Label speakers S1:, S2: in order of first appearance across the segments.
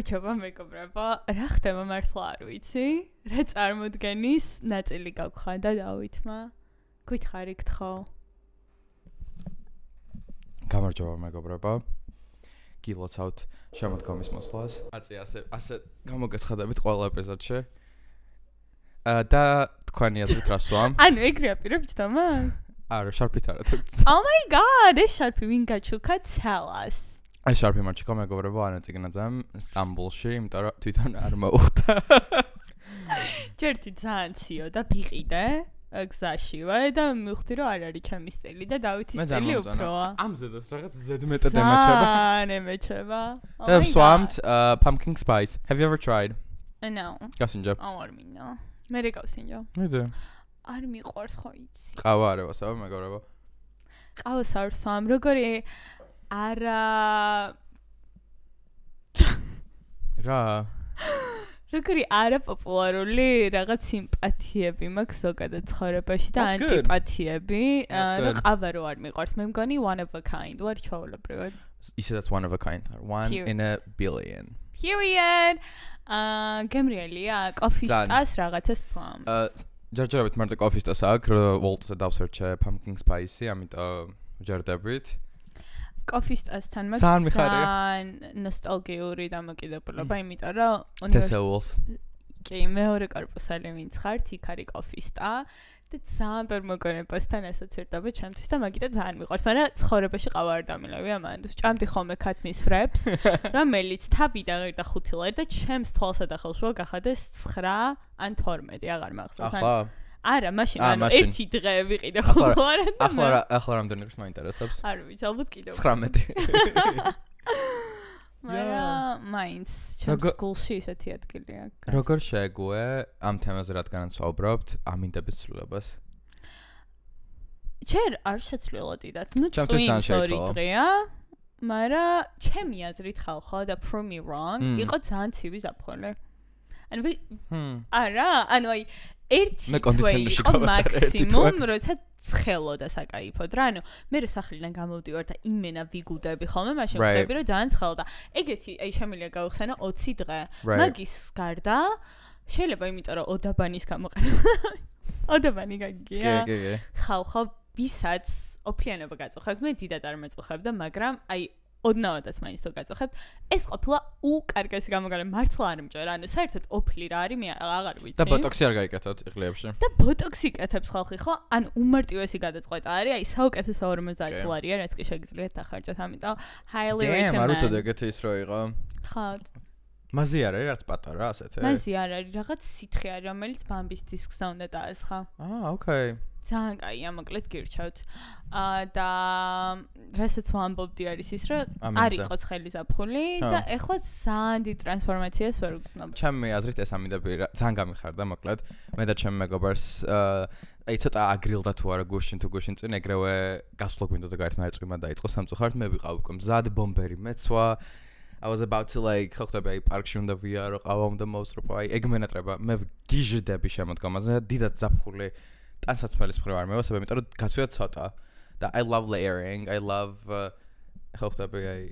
S1: გამარჯობა მეგობრებო, რა ხდება მართლა არ ვიცი, რა წარმოდგენის ნაწილი გაგხანდა დავითმა. გითხარით ხო?
S2: გამარჯობა მეგობრებო. გილოცავთ შემოდგომის მოსვლას. ასე გამოგეცხადებით ყველა ეპიზოდში. და თქვენი აზრით რას ვამ?
S1: ანუ ეგრე აპირებთ თომა?
S2: არა, შარფით არა.
S1: Oh my god, ეს შარფი ვინ გაჩუქა tell us.
S2: ეს შარფი მარჩიკო მეგობრებო ანაწიგნაძემ სტამბოლში, იმიტომ რომ თვითონ არ მოუხდა.
S1: ჯერთი ძალიან ციო და ვიყიდე გზაშივე და მივხვდი რომ არ არის ჩემი სტილი და დავითის სტილი უფროა.
S2: ამ ზედას რაღაც ზედმეტად ემაჩება.
S1: ემაჩება.
S2: და swammed pumpkin spice. Have you ever tried?
S1: No.
S2: გასინჯა.
S1: არ მინდა. მე რეკავსინჯა.
S2: მიდე.
S1: არ მიყვარს ხო იცი.
S2: ყავა არ ევასავ მეგობრებო.
S1: ყავას არ სვამ, როგორი არა
S2: რა
S1: როგორი არაპოპულარული რაღაც სიმპათიები მაქვს ზოგადად ცხოვრებაში და ანტიპათიები და ყავა რო არ მიყვარს მე მგონი one of a kind ვარ ჩაოლებრივად
S2: ისედაც one of a kind one in a billion
S1: period გემრიელია კოფისტას რაღაცა სვამ
S2: ჯერჯერობით მარტო კოფისტას აქვს რომ ვოლტზე დავსერჩე pumpkin spice ამიტომ ჯერდებით კოფისტასთან მაქვს ძალიან ნოსტალგიური დამოკიდებულება, იმიტომ რომ
S1: თესეულს. კი, მეორე корпуსალი ვინც ხართ, იქ არის კოფისტა და ძალიან ბევრ მოგონებასთან ასოცირდება ჩემთვის და მაგიტო ძალიან მიყვარს, მაგრამ ცხოვრებაში ყავა არ დამილევი ამან. ჭამდი ხოლმე ქათმის ფრებს, რომელიც თავიდან ღირდა 5 ლარი და ჩემს თვალსა და ხელს შუა გახადეს 9 ან 12, აღარ მახსოვს.
S2: ახლა
S1: არა, მაშინ ანუ ერთი დღე ვიყიდე ხოლმე და
S2: ახლა რამდენი დღის მაინტერესებს?
S1: არ ვიცი, ალბათ კიდევ
S2: 19.
S1: მაგრამ მაინც ჩემს სკოლში ისეთი ადგილი აქვს.
S2: როგორ შეგვე ამ თემაზე რადგანაც ვაუბრობთ ამინდების ცვლილებას?
S1: ჯერ არ შეცვლილოდიდათ. ნუ წვიმს 2 დღეა, მაგრამ ჩემი აზრით ხალხო და prove me wrong, იყო ძალიან ცივი ზაფხული. ანუ არა, ანუ აი ერთი თვე იყო მაქსიმუმ, როცა ცხელოდა საკაიფოდ რა, ანუ მე რო სახლიდან გამოვდივარ და იმენა ვიგუდები ხოლმე, მაშინ ვხვდები რომ ძალიან ცხელოდა. ეგეთი აი შემიძლია გავხსენო 20 დღე. მაგის გარდა შეიძლება იმიტომ რომ ოდაბანის გამოყენება. ოდაბანი გაგია.
S2: კი.
S1: ხალხო ვისაც ოფლიანობა გაწუხებთ, მე დიდად არ მეწუხებდა, მაგრამ აი ოდნავადაც მაინც თუ გაწუხებთ, ეს ყოფილა უკარგესი გამოგონება, მართლა არ მჭერა, ანუ საერთოდ ოფლი რა არის, მე აღარ ვიცი.
S2: და ბოტოქსი არ გაიკეთოთ იღლიებში.
S1: და ბოტოქსი იკეთებს ხალხი, ხო? ანუ უმარტივესი გადაწყვეტა არის, აი საუკეთესო 50 ლარია, რაც კი შეგიძლიათ დახარჯოთ, ამიტომ highly recommend.
S2: არ უწოდე ეგეთი ის რო იყო.
S1: ხო.
S2: მაზი არ არის რაღაც პატარა ასეთი.
S1: მაზი არ არის, რაღაც სითხე არის, რომელიც ბამბის დისკსა უნდა დაესხა.
S2: ოკეი.
S1: ძალიან კაია, მოკლედ გირჩევთ. და რასაც ვამბობდი არის ის, რომ არ იყო ცხელი ზაფხული და ეხლა ძალიან დიდ ტრანსფორმაციას ვერ ვგრძნობ.
S2: ჩემი აზრით ეს ამინდები ძალიან გამიხარდა, მოკლედ. მე და ჩემი მეგობარს აი ცოტა აგრილდა თუ არა გუშინ წინ ეგრევე გასვლა გვინდა და გაერთმა წვიმა დაიწყო სამწუხაროდ მე ვიყავ უკვე მზად ბომბერი მეცვა. I was about to like ხოხტები აი პარკში უნდა ვიარო, ყავა უნდა მოვსწრაფო, აი ეგ მენატრება. მე გიჟდები შემოდგომაზე, დიდად ზაფხული ტანსაცმელის მხრივ არ მევასებ, იმიტომ რომ გაცვია ცოტა. და I love layering, I love ხოხტები აი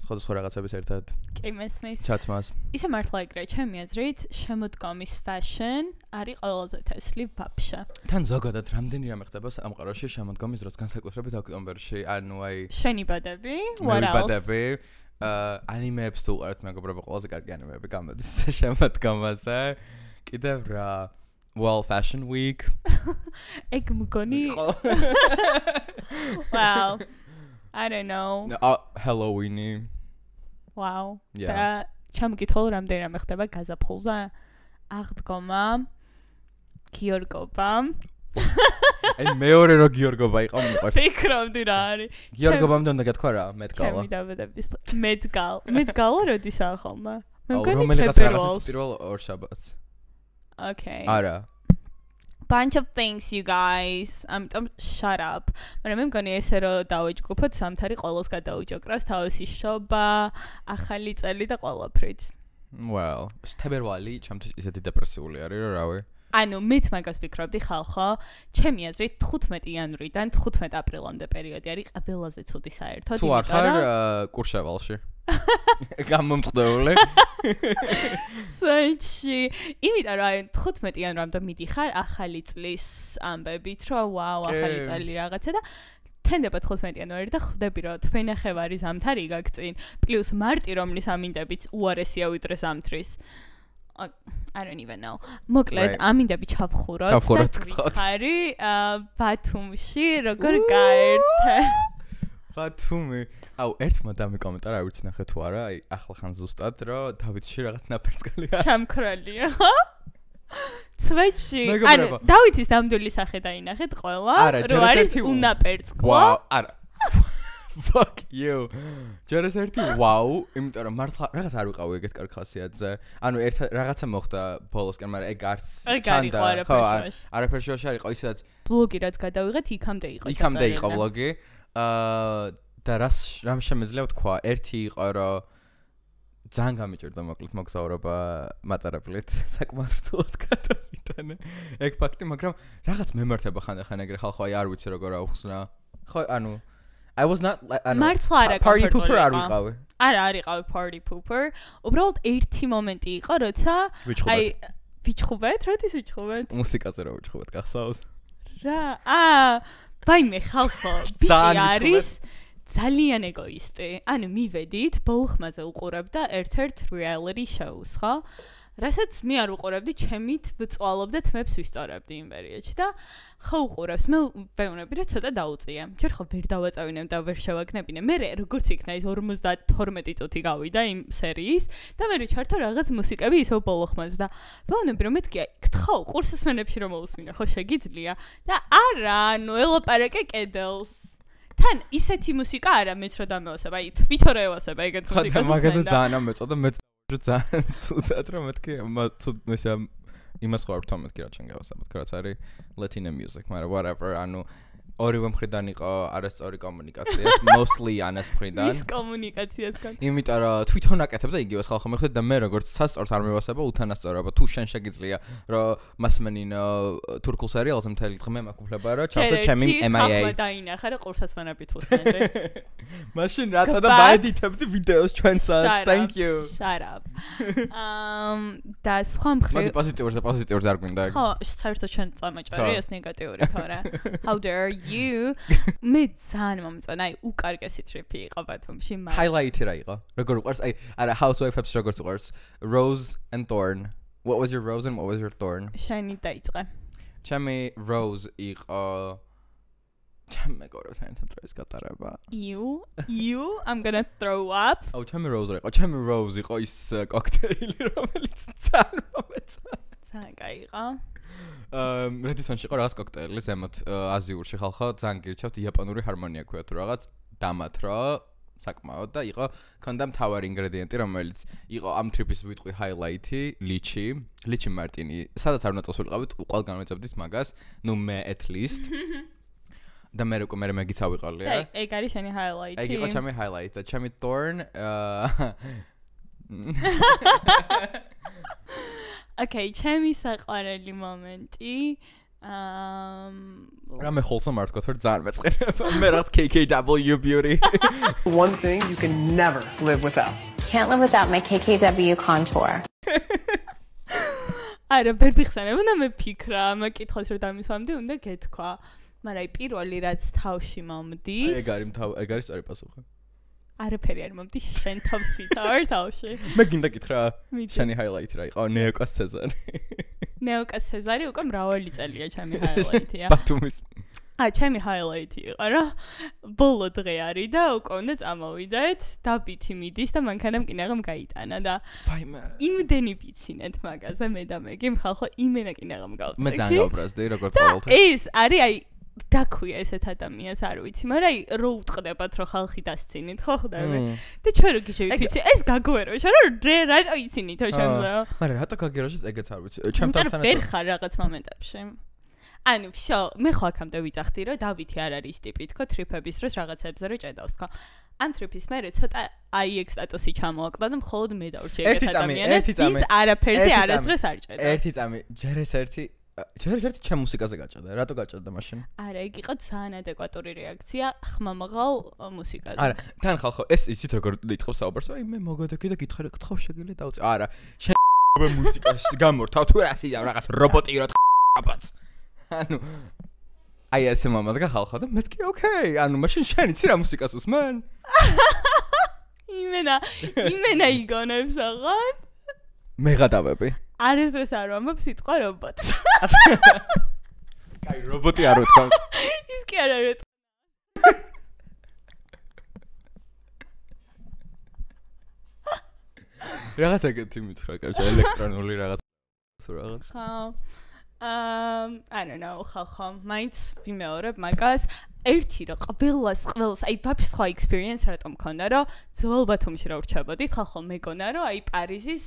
S2: სხვადასხვა რაღაცების ერთად.
S1: კი მესმის.
S2: ჩაცმას.
S1: ისე მართლა ეგრე, ჩემი აზრით, შემოდგომის fashion არის ყველაზე თესლი ვაფშე.
S2: თან ზოგადად რამდენი რამე ხდება სამყაროში შემოდგომის დროს, განსაკუთრებით ოქტომბერში, ანუ აი
S1: შენიბადები, what else?
S2: ანიმეებს თუ უყართ მეგობრებო, ყველაზე კარგი ანიმეები გამოდის შემოდგომაზე. კიდევ რა Well, Fashion Week.
S1: ეგ მგონი. Wow. I don't know.
S2: Halloween.
S1: Wow. და ჩამგითხოვ რამდენი რამე ხდება გაზაფხულზე? აღდგომა. გიორგობა.
S2: აი მეორე რო გიორგობა იყო მიყვარს.
S1: ფიქრობდი რა არის.
S2: გიორგობამდე უნდა გეთქვა რა, მეტგალა.
S1: ჩემი დაბადების მეტგალა როდისაა ხოლმე?
S2: მე მგონი თებერვალს. პირველ ორშაბათს.
S1: Okay.
S2: არა.
S1: Bunch of things you guys. Shut up. მაგრამ მე მგონი ესე რომ დავეჯგუფოთ სამთარი ყოველს გადაუჯოკრას თავისი შობა, ახალი წელი და ყველაფრით.
S2: Well, თებერვალი ჩემთვის ისეთი დეპრესიული არის რომ რავი.
S1: ანუ მეც მაგას ვფიქრობდი ხალხო, ჩემი აზრით 15 იანვრიდან 15 აპრილამდე პერიოდი არის ყველაზე ცუდი საერთოდ.
S2: თუ არ ხარ კურშევალში. გამომწყდეული.
S1: საჩი. იმიტომ რომ 15-იან რამდა მიდიხარ ახალი წლის ამბებით, რომ ვაუ, ახალი წელი რაღაცა და თენდება 15 იანვარი და ხვდები რომ თვენახევარი ზამთარი გაგწინ, პლუს მარტი რომლის ამინდებით უარესია ვიდრე ზამთრის. I don't even know. მოკლედ ამინდები ჩავხუროთ. ხარი ბათუმში როგორ გაერთე.
S2: ბათუმი. აუ ერთმა დამიკომენტარა, არ ვიცი ნახე თუ არა, აი ახლა ხან ზუსტად რომ დავითში რაღაც ნაფერწკალია.
S1: შამქრალია, ხო? ცვეჩი. ანუ დავითის ნამდვილი სახე დაინახეთ ყველა, რომ არის უნაპერწკლა.
S2: ვაუ, არა. Fuck you. ჯერეს ერთი ვაუ, იმიტომ რომ მართლა რაღაც არ ვიყავი ეგეთ კარგ ხასიათზე. ანუ ერთ რაღაცა მოხდა ბოლოსკენ, მაგრამ ეგ არც
S1: ჩანდა. ხო,
S2: არაფერ შოუში არ იყო, ისედაც
S1: ბლოგი რაც გადავიღეთ, იქამდე იყო.
S2: იქამდე იყო ბლოგი. და რამ შემეძლია ვთქვა, ერთი იყო რომ ძალიან გამიჭირდა მოკლედ მოგზაურობა მატარებლით, საკმაოდ რთულად გადავიტანე. ეგ ფაქტი, მაგრამ რაღაც მემართება ხანდახან ეგრე ხალხო, აი არ ვიცი როგორ აუხსნა. ხო, ანუ I was not
S1: party
S2: pooper არ ვიყავი.
S1: არა, არ იყავი party pooper. უბრალოდ ერთი მომენტი იყო, როცა აი ვიჩხუბეთ, როდის ვიჩხუბეთ?
S2: მუსიკაზე რა ვიჩხუბეთ, გახსოვს?
S1: რა? ბაიმე ხალხო, ბიჭი არის ძალიან ეგოისტი. ანუ მივედით, ბოლხმაზე უყურებდა ერთ-ერთ reality shows, ხო? რასაც მე არ უყურებდი, ჩემით ვწვალობ და თმებს ვისწორებდი იმ პერიოდში და ხო უყურებს. მე ვეუბნები, რომ ცოტა დაუწია. ჯერ ხო ვერ დავაწავინებ და ვერ შევაგნებინე. მე როგორც იქნა ის 52 წუთი გავიდა იმ სერიის და მე ჩართო რაღაც მუსიკები ისო ბოლხმაზე და ვეუბნები, რომ მეთქი გთხო ყურსასმენებში რომ მოусმინე, ხო შეგიძლია? და არა, ნუ ელაპარაკე კედელს. თან ისეთი მუსიკა არა მეც რო დამეოსებ, აი თვითონ რო ევასებ ეგეთ მუსიკას.
S2: ხა მაგაზე ძალიან ამეწოდა მე ძალიან ცუდად რომ მეთქი ისე იმას ხო არ ვთქვა მეთქი რა ჩვენ გავასაბოთ რაც არის Latino music, მაგრამ whatever, ანუ ორივე მხრიდან იყო არასწორი კომუნიკაცია, mostly ანას მხრიდან.
S1: ის კომუნიკაციას გან.
S2: იმიტომ რომ თვითონ აკეთებდა იგივეს ხალხო მიხვდეთ და მე როგორც სასწორს არ მევასება უთანასწორობა, თუ შენ შეგიძლია რომ მასმენინო თურქულ სერიალზე მთელი დღე მაკუფლება რომ ჩავდო ჩემი MIA.
S1: ხალხმა დაინახა და ყურსასმენებით უსმენდი.
S2: მაშინ რატო და ბაედიდებდი ვიდეოს ჩვენსაც. Thank you.
S1: Shut up. და სხვა მხრივ
S2: პოზიტიურზე არ გვინდა.
S1: ხო, საერთოდ ჩვენ წამოჭარი ეს ნეგატიური თორე. How dare you? მე ძალიან მომწონა, აი უკარგესი ტრიპი იყო ბათუმში, მაგრამ
S2: highlight-ი რა იყო? როგორ უყარს? აი, არა Housewives-ებს როგორ უყარს? Rose and Thorn. What was your Rose and what was your Thorn?
S1: შენი დაიწყე.
S2: ჩემი Rose იყო ჩემ მეგობრებთან ერთად დროის გატარება.
S1: You, I'm gonna throw up.
S2: აუ, ჩემი Rose იყო. ჩემი Rose იყო ის კოქტეილი, რომელიც ძალიან მომეწონა.
S1: ძალიან კაი იყო.
S2: რედისონში იყო რაღაც კოქტეილი ზემოთ აზიურში ხალხო ძალიან გირჩევთ იაპონური ჰარმონია ქვია თუ რაღაც დამათრო საკმაოდ და იყო ქონდა მთავარი ინგრედიენტი რომელიც იყო ამ ტრიპის ვიტყვი ჰაილაითი ლიჩი მარტინი სადაც არ უნდა წავსულიყავით ყველგან ვეძებდით მაგას ნუ მე at least და მე მეგიც ავიყოლია
S1: ეგ არის შენი ჰაილაითი
S2: ეგ იყო ჩემი ჰაილაითი და ჩემი Thorn
S1: Okay, ჩემი საყვარელი მომენტი
S2: რამე wholesome არ თქვა თორე ძალიან მეწყერება მე რაღაც KKW beauty
S3: One thing you can never live without.
S4: Can't live without my KKW contour.
S1: არა ვერ ვიხსენებ, უნდა მეფიქრა, მეკითხოს რომ დამისვამდი, უნდა გეთქვა. მაგრამ აი პირველი რაც თავში მომდის.
S2: ეგ არის სწორი პასუხი.
S1: არაფერი არ მომდის შენ თავს ვიცავარ თავში.
S2: მე გინდა გითხრა შენი highlight რა იყო ნეოკას ცეზარი.
S1: ნეოკას ცეზარი უკვე მრავალი წელია ჩემი highlight-ია.
S2: ბათუმის.
S1: ჩემი highlight-ი იყო რა ბოლო დღე არის და უკვე უნდა წამოვიდეთ დავითი მიდის და მანქანამ კინაღამ გაიტანა და
S2: ვაიმე
S1: იმდენი ვიცინეთ მაგაზე მე და მეგი ხალხო იმენა კინაღამ გავწევი.
S2: მე ძალიან გავბრაზდი როგორც ყოველთვის.
S1: ეს არის აი რა ქვია ესეთ ადამიანს არ ვიცი, მაგრამ აი რო უტყდებათ რომ ხალხი დასცინით, ხო ხვდები? და ჩვენ რო გიჟევით ვიცი, ეს გაგვეროშა რომ რატო იცინითო ჩემზე?
S2: მაგრამ რატო გაგეროშეთ ეგეც არ ვიცი. ჩემთან
S1: ვერ ხარ რაღაც მომენტებში. ანუ всё, მე ხო აქამდე ვიძახდი რომ დავითი არ არის ტიპი, თქო ტრიპების დროს რაღაცებზე რო ჭედავს, თქო. ან ტრიპის მერე ცოტა აი ეგ სტატუსი ჩამოაკლა და მხოლოდ მე დავრჩი ეგეთ ადამიანებს. ვინც არაფერზე არასდროს არ ჭედა.
S2: ერთი წამი, ჯერ ეს ერთი ერთ ჩემ მუსიკაზე გაჭადა. რატო გაჭადა მაშინ?
S1: არა, იქ იყო ძალიან ადეკვატური რეაქცია ხმამაღალ მუსიკაზე.
S2: არა, თან ხალხო, ეს იცით როგორ იწყებს საუბარს? აი მე მოგოდექი და გითხავ შეგიძლია დავწი. არა, შენ მუსიკას გამორთავ თუ რა სიამ რაღაც რობოტი რო აბაც. ანუ აი ესე მომადგა ხალხო და მეთქი ოკეი, ანუ მაშინ შენ იცი რა მუსიკას უსმენ?
S1: იმენა იგონებს აღარ?
S2: მეღადავები.
S1: არასდროს არ ვამბობ სიტყვა რობოტს.
S2: კაი, რობოტი არ ვთქვამს.
S1: ის კი არ არის.
S2: რაღაც ეგეთი მითხრა, კარჩა ელექტრონული რაღაც თუ რაღაც.
S1: ხო. I don't know, ხალხო, მაინც ვიმეორებ მაგას. ერთი რა ყველას აი ვაფშე სხვა experience რატომ მქონდა რომ ძველ ბათუმში რა ვრჩებოდით ხალხო მეგონა რომ აი პარიზის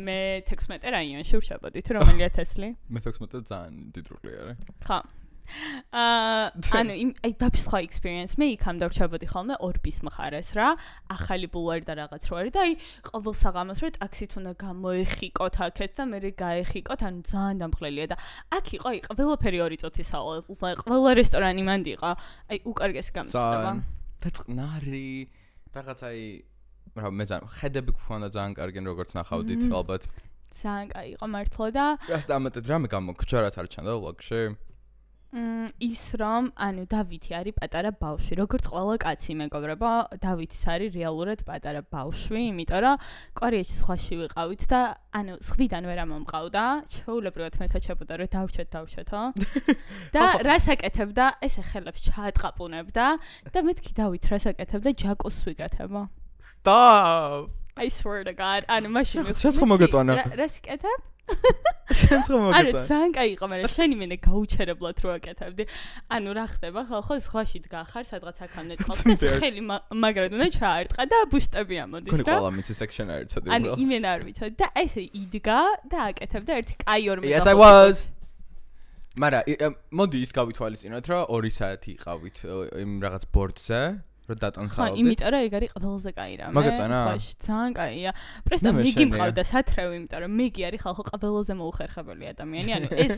S1: მე 16 რაიონში ვრჩებოდით რომელი ათასლი
S2: მე 16 ძალიან დიდრული არის
S1: ხო ანუ აი ვაფშე სხვა experience მე იქ ამ დავრჩებოდი ხოლმე ორბის მხარეს რა ახალი ბულვარი და რაღაც რო არის და აი ყოველ საღამოს რო ტაქსით უნდა გამოეხიკოთ აქეთ და მე გაეხიკოთ ანუ ძალიან დამხლელია და აქ იყო აი ყველაფერი 2 წუთის სავალზე ყველა რესტორანი მანდი იყო აი უკარგესი გამოცდილება
S2: და წყნარი რაღაც აი რა მე ძალიან ხედები გქონდა ძალიან კარგი როგორც ნახავდით ალბათ
S1: ძალიან კაი იყო მართლა და
S2: ასე ამეთად რამე გამოგჩა რაც არ ჩანდა ვლოგში
S1: ის რომ ანუ დავითი არის პატარა ბავშვი როგორც ყველა კაცი მეგობრებო დავითის არის რეალურად პატარა ბავშვი იმიტომ რომ კორეაში სხვაში ვიყავით და ანუ სხვიდან ვერ ამომყავდა ჩეულებრივად მეთაჩებოდა რომ დავჩეთო და რას აკეთებდა ესე ხელებს ჩაატყაპუნებდა და მეთქი დავით რას აკეთებდა ჯაკოს ვიკეთებო
S2: Stop
S1: I swear to god ანუ მაშინ
S2: შენც ხომ მოგეწონა
S1: რას იკეთებ
S2: შენც ხომ მოგეწონა
S1: არა ძალიან კაი იყო მაგრამ შენი მენე გაუჩერებლად რო აკეთებდი ანუ რა ხდება ხო სხვაში დგახარ სადღაც აქამდე წყალს და ხელი მაგრად უნდა ჩაარტყა და ბუშტები ამოდის
S2: რა ყველა მიცი section არ იცოდი
S1: ანუ იმენ არ ვიცოდი და ესე იდგა და აკეთებდა ერთი კაი ორ
S2: Yes I was მარა მოდი ის გავითვალისწინოთ რომ 2 საათი იყავით იმ რაღაც ბორდზე რო დატანსავდით.
S1: ხო, იმიტომ რომ ეგ არის ყველაზე კაი რამე.
S2: მოგეწონა?
S1: სხვაში ძალიან კაია. პრესტო მიგი მყავდა სათრევი, იმიტომ რომ მიგი არის ხალხო ყველაზე მოუხერხებელი ადამიანი. ანუ ეს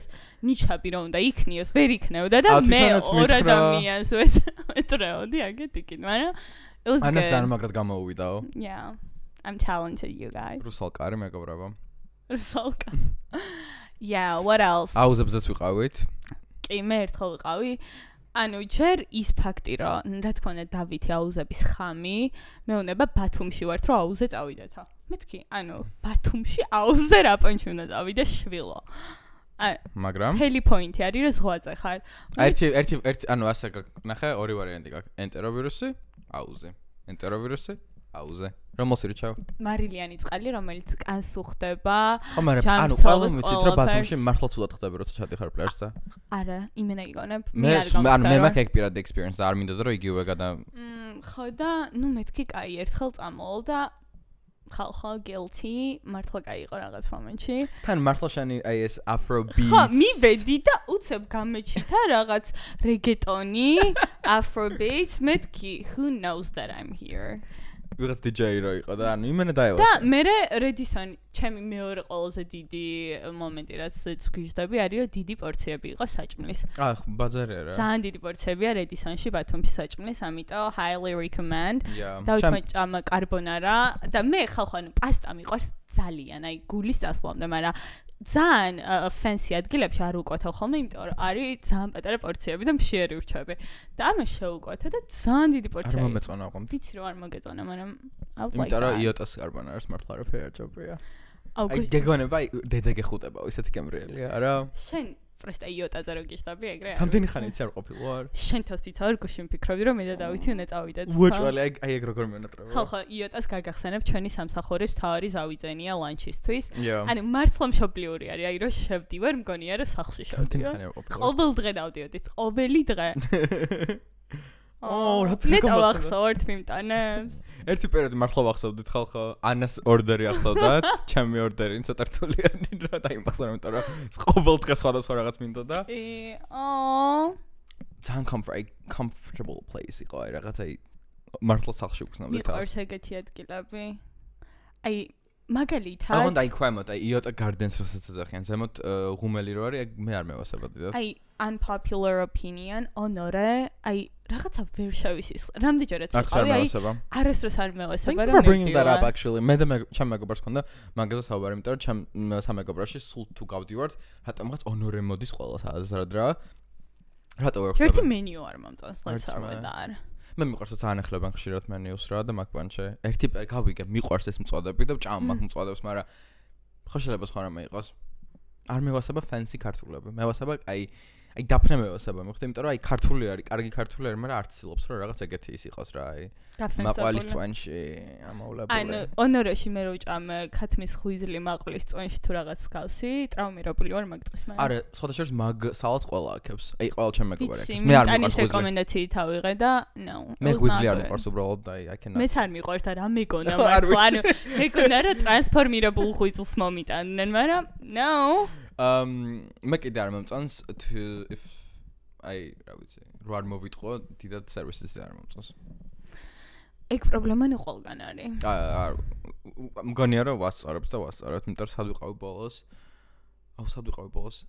S1: ნიჩაბი რო უნდა იქნიოს, ვერ იქნებოდა და მე ორ ადამიანს ვეტრეოდი აგეთ იქით, მაგრამ it was good.
S2: ანას ძალიან მაგრად გამოუვიდაო.
S1: Yeah. I'm talented you guys.
S2: რუსალკარი მეგობრებო.
S1: რუსალკა. Yeah, what else?
S2: აუზებზეც ვიყავით.
S1: კი, მე ერთხელ ვიყავი. ანუ ჯერ ის ფაქტი რომ რა თქმა უნდა დავითი აუზების ხამი მეუნება ბათუმში ვართ რომ აუზე წავიდეთო მეთქი ანუ ბათუმში აუზე რა პონჩი უნდა წავიდე შვილო
S2: მაგრამ
S1: მთელი პოინტი არის რომ ზღვაზე ხარ
S2: ერთი ანუ ასე ნახე ორი ვარიანტი გაქვს ენტეროვირუსი აუზე ენტეროვირუსი აუზე რომელს რჩევ
S1: მარილიანი წყალი რომელიც კანს უხდება
S2: ხო მაგრამ ანუ ყველა ვიცით რომ ბათუმში მართლა ცუდად ხდება როცა ჩადიხარ პლაჟზე
S1: არა იმენა იგონებ
S2: მე ანუ მე მაქვს ეგ პირადი experience და არ მინდა რომ იგივე გადა
S1: ხო და ნუ მეთქი კაი ერთხელ წამოვალ და ხალხო guilty მართლა კაი იყო რაღაც მომენტში
S2: თან მართლა შენი აი ეს afrobeats
S1: ხო მივედი და უცებ გამეჩითა რაღაც reggaetoni afrobeats მეთქი who knows that I'm here
S2: ვიღაც DJ რო იყო და ანუ იმენა დაევა.
S1: და მე რედისონი ჩემი მეორე ყველაზე დიდი მომენტი რაც ვგიჟდები არის რომ დიდი პორციები იყო საჭმლის.
S2: ხო, ბაზარი არა.
S1: ძალიან დიდი პორციებია რედისონში ბათუმში საჭმლის, ამიტომ highly recommend. დავით ჭამა კარბონარა და მე ხალხო ანუ პასტა მიყვარს ძალიან, აი გულის წასვლამდე, მაგრამ ძალიან fancy ადგილებში არ უკვეთავ ხოლმე, იმიტომ რომ არის ძალიან პატარა პორციები და მშიერი ვრჩები. და ამას შევუკვეთა და ძალიან დიდი პორცია.
S2: არ მომეწონა ყომ.
S1: ვიცი რომ არ მოგეწონა, მაგრამ
S2: იმიტომ რომ იოტას კარბონარას მართლა არაფერი არ ჭობია. აი გეგონება აი დედა გეხუტება ისეთი გემრიელია, არა?
S1: შენ პრესტა იოტაზე რო გიშტაბი ეგრე?
S2: რამდენი ხანი იცი არ ყოფილვარ?
S1: შენ თავს ვიცავ გუშინ ვფიქრობდი რომ მე და დავითი უნდა წავიდეთ.
S2: უეჭველი აი ეგ როგორ მენატრება.
S1: ხო, იოტას გაგახსენებ ჩვენი სამსახურის მთავარი ზავიძენია ლანჩისთვის. ანუ მართლა მშობლიური არის, აი რომ შევდივარ, მგონია რომ სახლში შევდივარ.
S2: რამდენი ხანი არ ყოფილვარ?
S1: ყოველ დღე დავდიოდით, ყოველი დღე.
S2: რა თქმა უნდა.
S1: მე დავახსოვთ მიმტანებს.
S2: ერთი პერიოდი მართლა ვახსოვდით ხალხო, ანას ორდერი ახსოვდათ, ჩემი ორდერი ცოტა რთულიანი რა დაიმახსოვრა, იმიტომ რომ ყოველ დღე სხვადასხვა რაღაც მინდოდა. ძალიან comfortable place იყო, აი რაღაც აი მართლა სახლში უგზნობდი თავს.
S1: მიყვარს ეგეთი ადგილები. აი მაგალითად
S2: აღონ და იქ აი იოტა გარდენს რასაც ეძახიან ზემოთ ღუმელი რო არის მე არ მევასებოდი და
S1: აი unpopular opinion honore აი რაღაცა ვერ შევისის რამდენჯერაც ვიყავი აი არასდროს არ მევასება
S2: რომ bringing that up actually მე და ჩემ მეგობრს ქონდა მაგაზე საუბარი იმიტომ რომ ჩემ სამეგობროში სულ თუ გავდივართ რატომღაც honore მოდის ყველას რა რატო ვერ ხდება
S1: ერთი მენიუ არ მომწონს let's start with that
S2: მე მიყვარს რომ აანახლებენ ხშირად მენიუს რა და მაგ პანჩე ერთი გავიგე მიყვარს ეს მწოდები და ჭამ მაგ მწოდებს მაგრამ ხო შეიძლება სხვა რამე იყოს არ მევასება fancy ქართულები მევასება აი დაფნე მევასება მივხვდი იმიტომ რომ აი ქართული არის კარგი ქართული არის მაგრამ არ ცდილობს რომ რაღაც ეგეთი ის იყოს რა აი მაყვალის წვენში ამოვლებული
S1: ანუ ონორეში მე რო ჭამ ქათმის ხვიზლი მაყვალის წვენში თუ რაღაც გავსი ტრაუმირებული ვარ მაგ დღეს მაგრამ
S2: არა სხვადასხვა მაგ სალატს ყველა აქებს აი ყველა ჩემ მეგობარი აქებს
S1: მე არ მიყვარს რეკომენდაციით ავიღე და no
S2: მე ხვიზლი არ მიყვარს უბრალოდ და I cannot
S1: მეც არ მიყვარს და რა მეგონა მართლა ანუ მეგონა რა ტრანსფორმირებულ ხვიზლს მომიტანენ მაგრამ no მე კიდე არ მომწონს if აი რა ვიცი რო არ მოვიტყო დიდად სერვისის არ მომწონს ეგ პრობლემა ნუ ყველგან არის
S2: მგონია რომ ვასწორებ იმიტომ რომ სად ვიყავი ბოლოს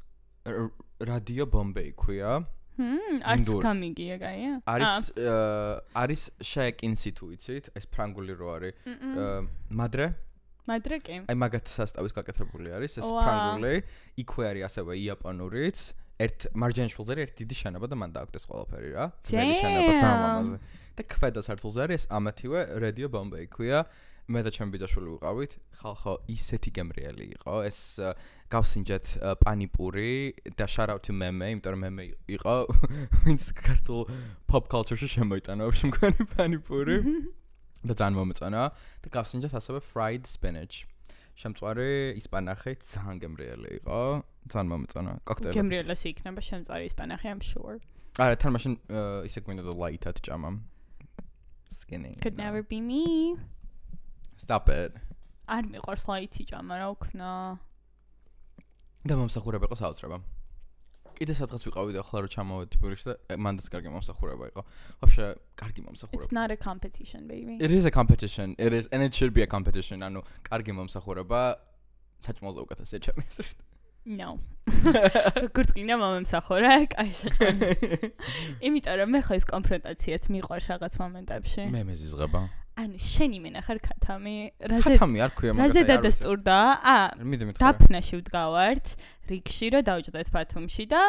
S2: რადიო ბომბეი ქვია
S1: არც გამიგი ეგაია
S2: არის შეეკ ინსტიტუცით ეს ფრანგული რო არის მადრე კი აი მაგათ სასტავის გაკეთებული არის ეს ფრანგული იქვე არის ასევე იაპონურიც ერთ მარჯვენა შულზე ერთ დიდი შენობა და მან დააგდეს ყველაფერი რა ძველი შენობა ძამამაზე და ქვედა სართულზე არის ამათივე რადიო ბომბეი ქვია მე და ჩემი ბიძაშვილი ვიყავით ხალხო ისეთი გემრიელი იყო ეს გავსინჯეთ პანიპური და შარავთი მემე იმიტომ რომ მემე იყო ვინც ქართულ pop culture-ში შემოიტანა ვაფშე მგონი პანიპური და ძალიან მომეწონა და გავსინჯეთ ასევე fried spinach შემწვარი ისპანახი ძალიან გემრიელი იყო ძალიან მომეწონა კოქტეილი
S1: გემრიელას იქნება შემწვარი ისპანახი I'm sure
S2: არა თან მაშინ ისე გვინდა და light-ად ჭამამ skinny
S1: could never be me
S2: stop it
S1: არ მიყვარს light-ი ჭამა რა ვქნა
S2: და მომსახურება იყო საოცრება კიდე სადღაც ვიყავი და ახლა რო ჩამოვედი თბილისში და მანდაც კარგი მომსახურება იყო. ვაფშე კარგი მომსახურება.
S1: It's not a competition, baby.
S2: It is a competition. It is and it should be a competition. ანუ კარგი მომსახურება საჭმელზე უკეთესია ჩემი აზრით.
S1: No. როგორც კიდე მომსახურე, კაი შეხედე. იმიტომ რომ მე ხო ეს კონფრონტაციაც მიყვარს რაღაც მომენტებში.
S2: მე მეზიზღება.
S1: ანუ შენი მენახარ ქათამი,
S2: ქათამი არ ქვია მაგას.
S1: რაზე დადასტურდა? დაფნაში ვდგავართ, რიგში რა დავჭდეთ ბათუმში და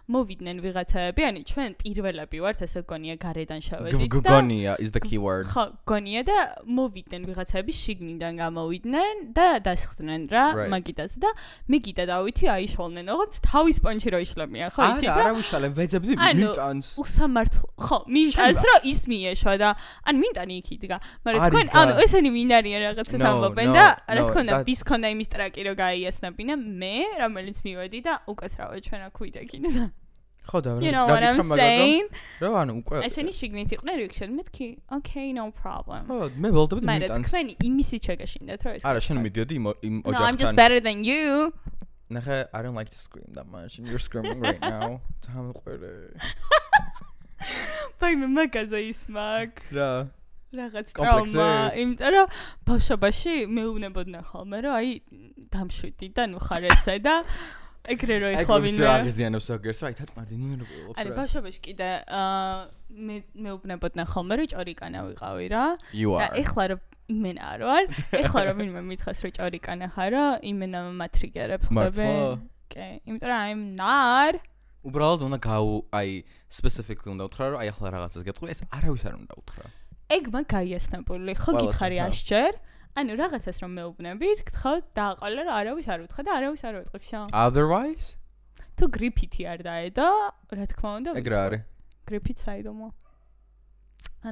S1: მოვიდნენ ვიღაცაები, ანუ ჩვენ პირველები ვართ, ესე გონია გარედან შევედით და
S2: გონია is the keyword.
S1: ხო, გონია და მოვიდნენ ვიღაცაები შიგნიდან გამოვიდნენ და დასხდნენ რა მაგიტაზე და მე გიტა დავითი აიშოლნენ, ოღონდ თავის პონჩი რო იშლებიან, ხო იცით რა?
S2: არა, აუშალენ, ვეძებდი მიტანს.
S1: უსამართლო, ხო, მიტანს რომ ის მიეშვა და ან მიტანი იქ იდგა. მაგრამ თქვენ ანუ ესენი ვინ არიან რაღაცას ამბობენ და რა თქმა უნდა ვის ქონდა იმის ტრაკი რომ გაიასნებინა მე რომელიც მივედი და უკაცრავად ჩვენ აქ ვიდექით და
S2: ხო და
S1: რა გითხრა მაგალითად
S2: რა ანუ უკვე
S1: ესენი შიგნით იყვნენ რიქშენ მეთქი okay no problem
S2: ხო მე ველდებდი მიტანს
S1: მაგრამ თქვენი იმისით შეგაშინდათ რა ეს
S2: არა შენ მიდიოდი იმ ოჯახთან
S1: I'm just better than you
S2: ნახე I don't like to scream that much and you're screaming right now თამყვერე
S1: ბაი მე მაგაზე ის მაგ
S2: რა
S1: რაღაც ტრაუმა, იმიტომ რომ ბავშვობაში მეუბნებოდნენ ხოლმე, რომ აი დამშვიდი და ნუ ხარ ესე და ეგრე რო ეხლავინე.
S2: აი აღიზიანებს აგერს, აი თაწყარდი ნუ.
S1: აი ბავშვობაში კიდე მეუბნებოდნენ ხოლმე, რომ ჭორიკანა ვიყავი რა. და ეხლა რომ იმენა არ ვარ, ეხლა რომ ვინმე მითხას რომ ჭორიკანა ხარო, იმენა მატრიგერებს ხდები. კი, იმიტომ რომ I'm not
S2: უბრალოდ უნდა აი specifically უნდა უთხრა, რომ აი ახლა რაღაცას გეტყვი, ეს არავის არ უნდა უთხრა.
S1: ეგ მაგ გაიასნებული, ხო გითხარი ასჯერ? ანუ რაღაცას რომ მეუბნებით, გთხოვთ დააყოლა რომ არავის არ უთხრა და არავის არ უთხრა, всё.
S2: Otherwise?
S1: თუ გრიფითი არ დაედო, რა თქმა უნდა.
S2: ეგ რა არის?
S1: გრიფითს აიდომო.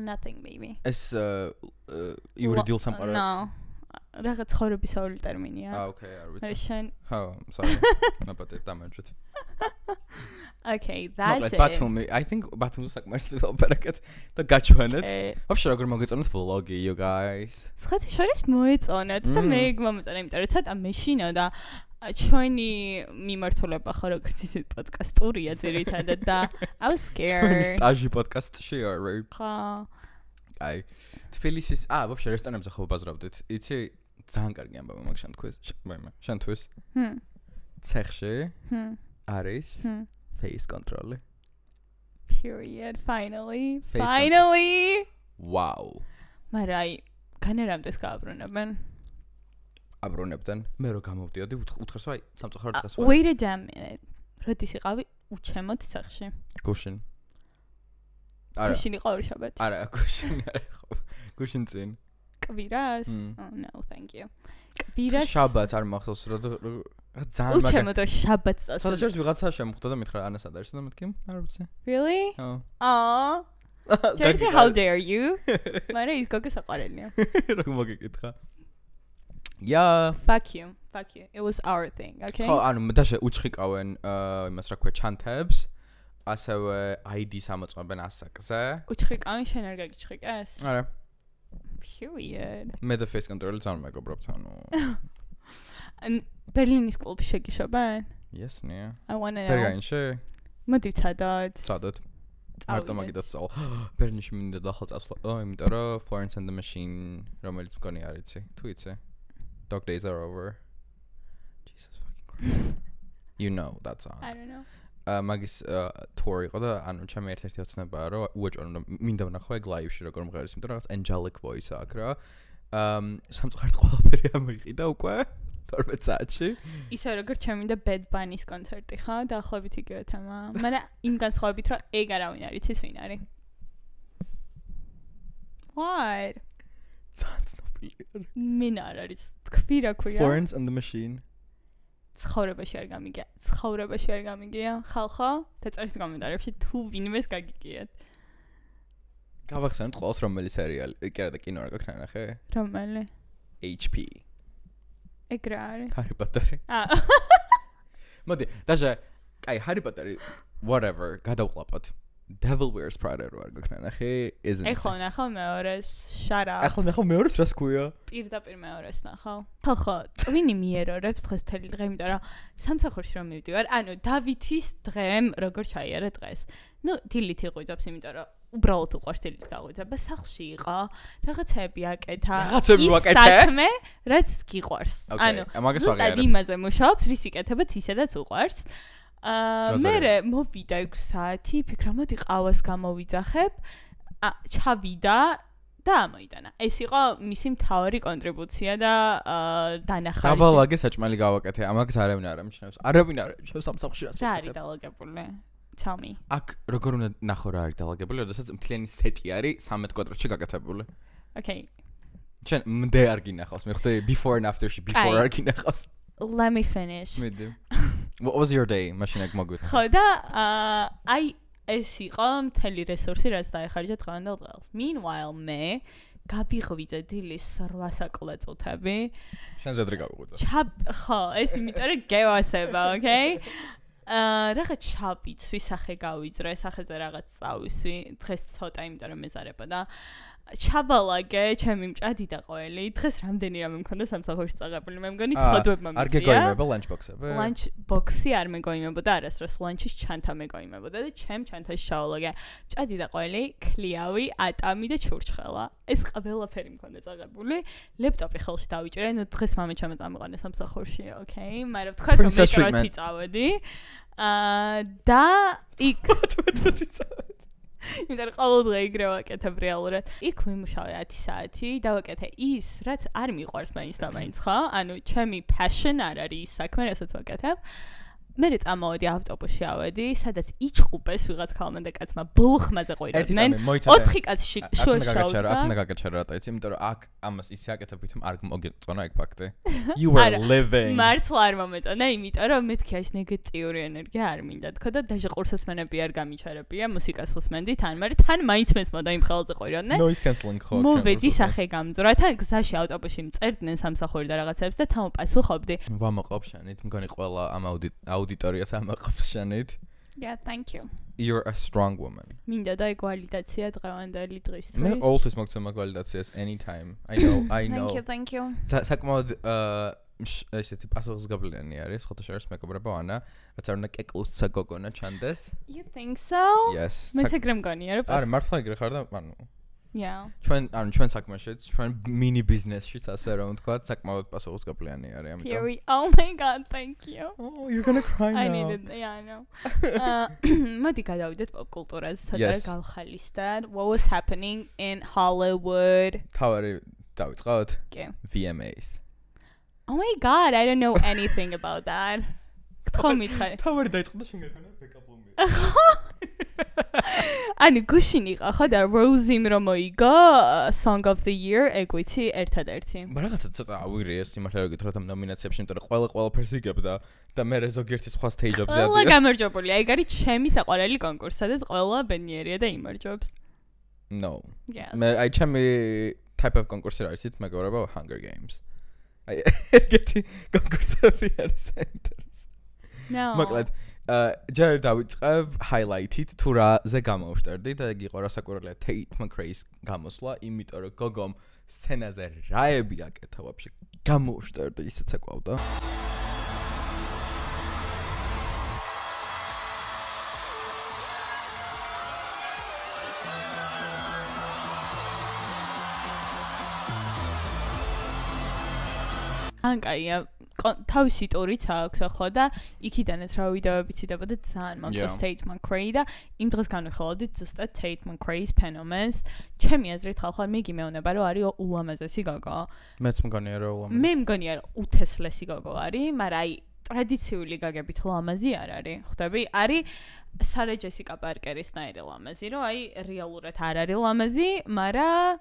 S1: Nothing baby.
S2: ეს იურიდიულ სამყარო.
S1: No. რაღაც ხორებისეული ტერმინია.
S2: Okay, არ ვიცი.
S1: შენ.
S2: ხო, sorry. ნაბატე დამაჯვეთ.
S1: Okay, that's it.
S2: Batumi, I think Batumi საკმარისი ოპერაკეთ და გაჩვენეთ. ვაფშე როგორ მოგეწონათ vlog-ი, you guys?
S1: ხათი შორის მოეწონათ და მე მომეწონა, იმიტომ რომ ცოტა მეშინა და ჩვენი მიმართულება ხო როგორც ისე პოდკასტურია ძირითადად და I was scared.
S2: სტაჟი პოდკასტში არის.
S1: ხა.
S2: აი, თბილისის ვაფშე რესტორნებზე ხო ვბაზრავდით. იცი ძალიან კარგი ამბავი მაგ შენთვის. ცეხში არის face control.
S1: Period. Finally.
S2: Wow.
S1: მაგრამ აი განერამდეს გააბრუნებენ.
S2: აბრუნებდნენ. მე რო გამოვდიოდი უთხარს აი სამწუხაროდ დღეს
S1: ვარ. Wait a damn minute. როდის იყავი უჩემოდ ცეხში?
S2: გუშინ.
S1: გუშინ იყო შაბათი.
S2: არა, გუშინ არა ხო. გუშინ წინ.
S1: კვირას? Oh no, thank you. კვირას
S2: შაბათს არ მახსოვს რა ძალიან
S1: უჩემოდ შაბათს წასული.
S2: სადაც ვიღაცა შემხვდა და მითხრა ანას არ არის და მეთქი? არ ვიცი.
S1: Really? Oh. Jerry, how dare you? მაგრამ ის გოგო საყარელია.
S2: რა მოგიკითხა? Yeah.
S1: Fuck you. It was our thing, okay?
S2: ხო, ანუ დაშე უჩხიკავენ იმას რა ქვია ჩანთებს, ასევე ID-ს ამოწმებენ ასაკზე.
S1: უჩხიკავენ შენ არ გაგიჩხიკეს?
S2: არა.
S1: Period.
S2: მე და face control-ს არ მეგობრობთ, ანუ.
S1: ან ბერლინის კლუბში შეგიშობენ?
S2: Yes, nee.
S1: I want to know.
S2: ბერლინში?
S1: მოდი ვცადოთ.
S2: ცადოთ. მარტო მაგითაც წავალ. ბერლინის მინდა და ახალ წასვლა. იმიტომ რომ Florence and the Machine რომელიც მგონი არ იცი. თუ იცი? Dog days are over. Jesus fucking Christ. You know that song.
S1: I don't know.
S2: მაგის tour იყო და ანუ ჩემი ერთ-ერთი ოცნებაა რომ უეჭვენ რომ მინდა ვნახო ეგ live-ში როგორ მღერის, იმიტომ რომ რაღაც angelic voice აქვს რა. სამწუხაროდ ყველაფერი ამიყიდა უკვე 12 საათში.
S1: ისე როგორც ჩემი და Bad Bunny-ის კონცერტი ხა, დაახლოებით იგივე თემა. მაგრამ იმ განსხვავებით რომ ეგ არავინ არ იცის ვინ არის. What? მენ არ არის თქვი რა ქვია
S2: Florence and the Machine
S1: ცხოვრებაში არ გამიგია ხალხო დაწერთ კომენტარებში თუ ვინმეს გაგიგიათ
S2: გავახსენებთ ყოველს რომელი სერიალი კი არა და კინო რა გაქვს ნახე
S1: რომელი
S2: HP
S1: ეგ რა არის
S2: Harry Potter მოდი დაჟე კაი Harry Potter whatever გადავყლაპოთ Devil Wears Prada რო არ გაქვს ნახე isn't
S1: ეხლა ნახავ მეორეს shut up
S2: ეხლა ნახავ მეორეს რას ქვია
S1: პირდაპირ მეორეს ნახავ ხო ტვინი მიერორებს დღეს თელი დღე იმიტომ რომ სამსახურში რომ მივდივარ ანუ დავითის დღემ როგორ ჩაიარა დღეს ნუ დილით იყვიდობს იმიტომ რომ უბრალოდ უყვარს დილით გაღვიძება სახლში იყო რაღაცები აკეთა საქმე რაც გიყვარს ანუ ზუსტად იმაზე მუშაობს რის იკეთებაც ისედაც უყვარს მერე მოვიდა 6 საათი ფიქრა მოდი ყავას გამოვიძახებ ჩავიდა და ამოიტანა ეს იყო მისი მთავარი კონტრიბუცია და დანახარი
S2: დავალაგე საჭმელი გავაკეთე ამაგს არავინ არ ამჩნევს არავინ არ ამჩნევს სამსახურში
S1: რა არის დალაგებული tell me
S2: აქ როგორ უნდა ნახო რა არის დალაგებული როდესაც მთლიანი სეტი არის 13 კვადრატში გაკეთებული
S1: okay
S2: შენ მდე არ გინახავს მე ხვდები before and after-ში before არ გინახავს
S1: let me finish
S2: მიდი What was your day? მაშინ ეგ მოგვიხსნა.
S1: ხო და აი ეს იყო მთელი რესურსი რაც დაეხარჯა დღევანდელ დღეს. Meanwhile მე გავიღვიძე დილის 8 საკლეწუთები.
S2: შენ ზედრი გავიღვიძე.
S1: ხო, ეს იმიტომ რომ გევასება, okay? რაღაც ჩავიცვი, სახე გავიძრე, სახეზე რაღაც წავისვი. დღეს ცოტა იმიტომ რომ მეზარება და ჩავალაგე ჩემი მჭადი და ყოველი დღეს რამდენი რამე მქონდა სამსახურში წაღებული მე მგონი ცოდვებმა მიწია
S2: არ გეგოიმება ლანჩბოქსები
S1: ლანჩბოქსი არ მეგოიმებოდა არასდროს ლანჩის ჩანთა მეგოიმებოდა და ჩემ ჩანთაში ჩავალაგე მჭადი და ყოველი ქლიავი ატამი და ჩურჩხელა ეს ყველაფერი მქონდა წაღებული ლეპტოპი ხელში დავიჭრე ნუ დღეს მამე ჩემო წამიყვანა სამსახურში ოკეი მაგრამ თქვა რომ მე ტროთი წავედი და იქ იმიტომ რომ ყოველდღე იგრე ვაკეთებ რეალურად. იქ ვიმუშავე 10 საათი, დავაკეთე ის, რაც არ მიყვარს მაინც და მაინც ხო? ანუ ჩემი passion არ არის ის საქმე, რასაც ვაკეთებ. მე წამოვედი ავტობუსში ავედი, სადაც იჭყუპეს ვიღაც ქალმა და კაცმა ბლხმაზე ყვირდნენ. 4 კაცი შუაში ჩავდა.
S2: აქ უნდა გაგაჩერე რატო იცი? იმიტომ რომ აქ ამას ისე აკეთებ, თვითონ არ მოგეწონა ეგ ფაქტი. You were living.
S1: მართლა არ მომეწონა, იმიტომ რომ მეთქი ეს ნეგატიური ენერგია არ მინდა. თქო და დაჟე ყურსასმენები არ გამიჩერებია, მუსიკას უსმენდი თან, მაგრამ თან მაინც მესმოდა იმ ხელზე ყვიროდნენ.
S2: Noise cancelling ხო.
S1: მოვედი სახე გამძრა, თან გზაში ავტობუსში მწერდნენ სამსახური და რაღაცებს და თან პასუხობდი.
S2: ვამაყობ შენით, მგონი ყველა ამ auditorias ამაყობს შენით.
S1: Yeah, thank you.
S2: You're a strong woman.
S1: მინდა და ვალიდაცია დღევანდელი დღისთვის.
S2: მე always მოგცემ ვალიდაციას anytime. I know.
S1: Thank you.
S2: საკმაოდ ესეთი პასუხისგებლიანი არის, ხოთა შერს მეკობრება ანა, რაც არ უნდა კეკლუცა გოგონა ჩანდეს.
S1: You think so?
S2: Yes.
S1: მე შეგრე მგონია რომ
S2: არა, მართლა იგრე ხარ და ანუ
S1: Yeah.
S2: ჩვენ საქმეშიც, ჩვენ mini business-შიც ასე რომ ვთქვა, საკმაოდ პასუხისმგებლიანი არის, ამიტომ.
S1: Oh my god, thank you.
S2: Oh, you're going to cry now.
S1: I needed, yeah, I know. მოდი გადავიდეთ პოპ კულტურაზე, ცოტა გავხალისდეთ. What was happening in Hollywood?
S2: თავარი დავიწყოთ?
S1: კი.
S2: VMAs.
S1: Oh my god, I don't know anything about that. ხომითხარი.
S2: თავარი დაიწყო და შენ გეკონა backup room-ი.
S1: Ani გუშინი ყახა და Rose-იმ რომ მოიგო Song of the Year, ეგ ვიცი, ერთადერთი.
S2: რაღაცა ცოტა ავირია სიმართლე რომ გითხრათ ამ ნომინაციებში, იმიტომ რომ ყველაფერს იგებდა და მე ზოგიერთი სხვა stage-ებზე
S1: ადია. ყველა გამარჯვებულია. ეგ არის ჩემი საყვარელი კონკურსი, სადაც ყველა ბედნიერია და იმარჯვებს.
S2: No.
S1: Yes.
S2: აი ჩემი type of კონკურსი არის იცით, მეგობრებო, Hunger Games. აი ეგეთი კონკურსები არის საინტერესო.
S1: No.
S2: მოკლედ ჯერ დავიწყებ highlight-ით თუ რაზე გამოვშტერდი და იგი იყო რასაკვირველია Tate McRae's გამოსვლა, იმიტომ რომ გოგომ სცენაზე რაები აკეთა ვაფშე გამოვშტერდი ისეც ეკავდა.
S1: ანკაია თავისი ტურიც აქვს ახლა და იქიდანაც რა ვიდეოებიც იდებოდა ძალიან მომწონს Tate McRae და იმ დღეს განვიხილავდით ზუსტად Tate McRae's phenomenon-ს. ჩემი აზრით ხალხად მე გიმეონება რომ არის ულამაზესი გოგო.
S2: მეც მგონია რომ ულამაზესი.
S1: მე მგონია რომ უთესლესი გოგო არის, მაგრამ აი ტრადიციული გაგებით ლამაზი არ არის. ხვდები? არის Sarah Jessica Parker-ისნაირი ლამაზი, რომ აი რეალურად არ არის ლამაზი, მაგრამ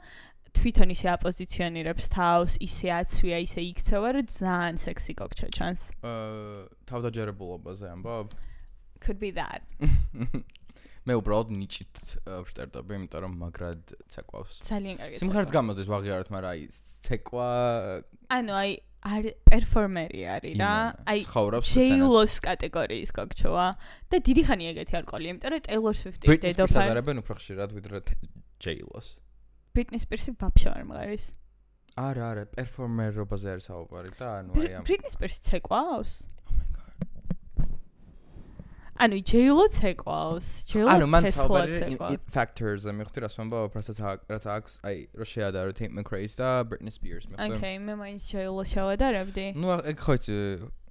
S1: თვითონ ისე აპოზიციონირებს თავს, ისე აცვია, ისე იქცევა, რომ ძალიან სექსი გოგჩა ჩანს.
S2: თავდაჯერებულობაზე ამბობ?
S1: Could be that.
S2: მე უბრალოდ ნიჭით ვშტერდები, იმიტომ რომ მაგრად ცეკვავს.
S1: ძალიან კარგი.
S2: სიმღერაც გამოსდეს ვაღიაროთ, მაგრამ აი ცეკვა
S1: ანუ აი პერფორმერი არის რა. აი J-Lo-ს კატეგორიის გოგჩოა და დიდი ხანი ეგეთი არ ყოლია, იმიტომ რომ Taylor Swift-ი დედოფალი.
S2: ბიტნი-სპირსს უფრო ხშირად ვიდრე J-Lo-ს.
S1: Britney Spears-ი ვაფშე არ მღერის.
S2: არა, პერფორმერობაზე არის საუბარი და ანუ აი ამ
S1: Britney Spears ცეკვავს? ანუ J-Lo ცეკვავს.
S2: ანუ მან საუბარი factors-ზე მიხვდი რას ვამბობ, რასაც აქვს, აი რო შეადარო Tate McRae-ს და Britney Spears მიხვდი.
S1: Okay, მე მაინც J-Lo შევადარებდი.
S2: ნუ ეგ ხო იცი,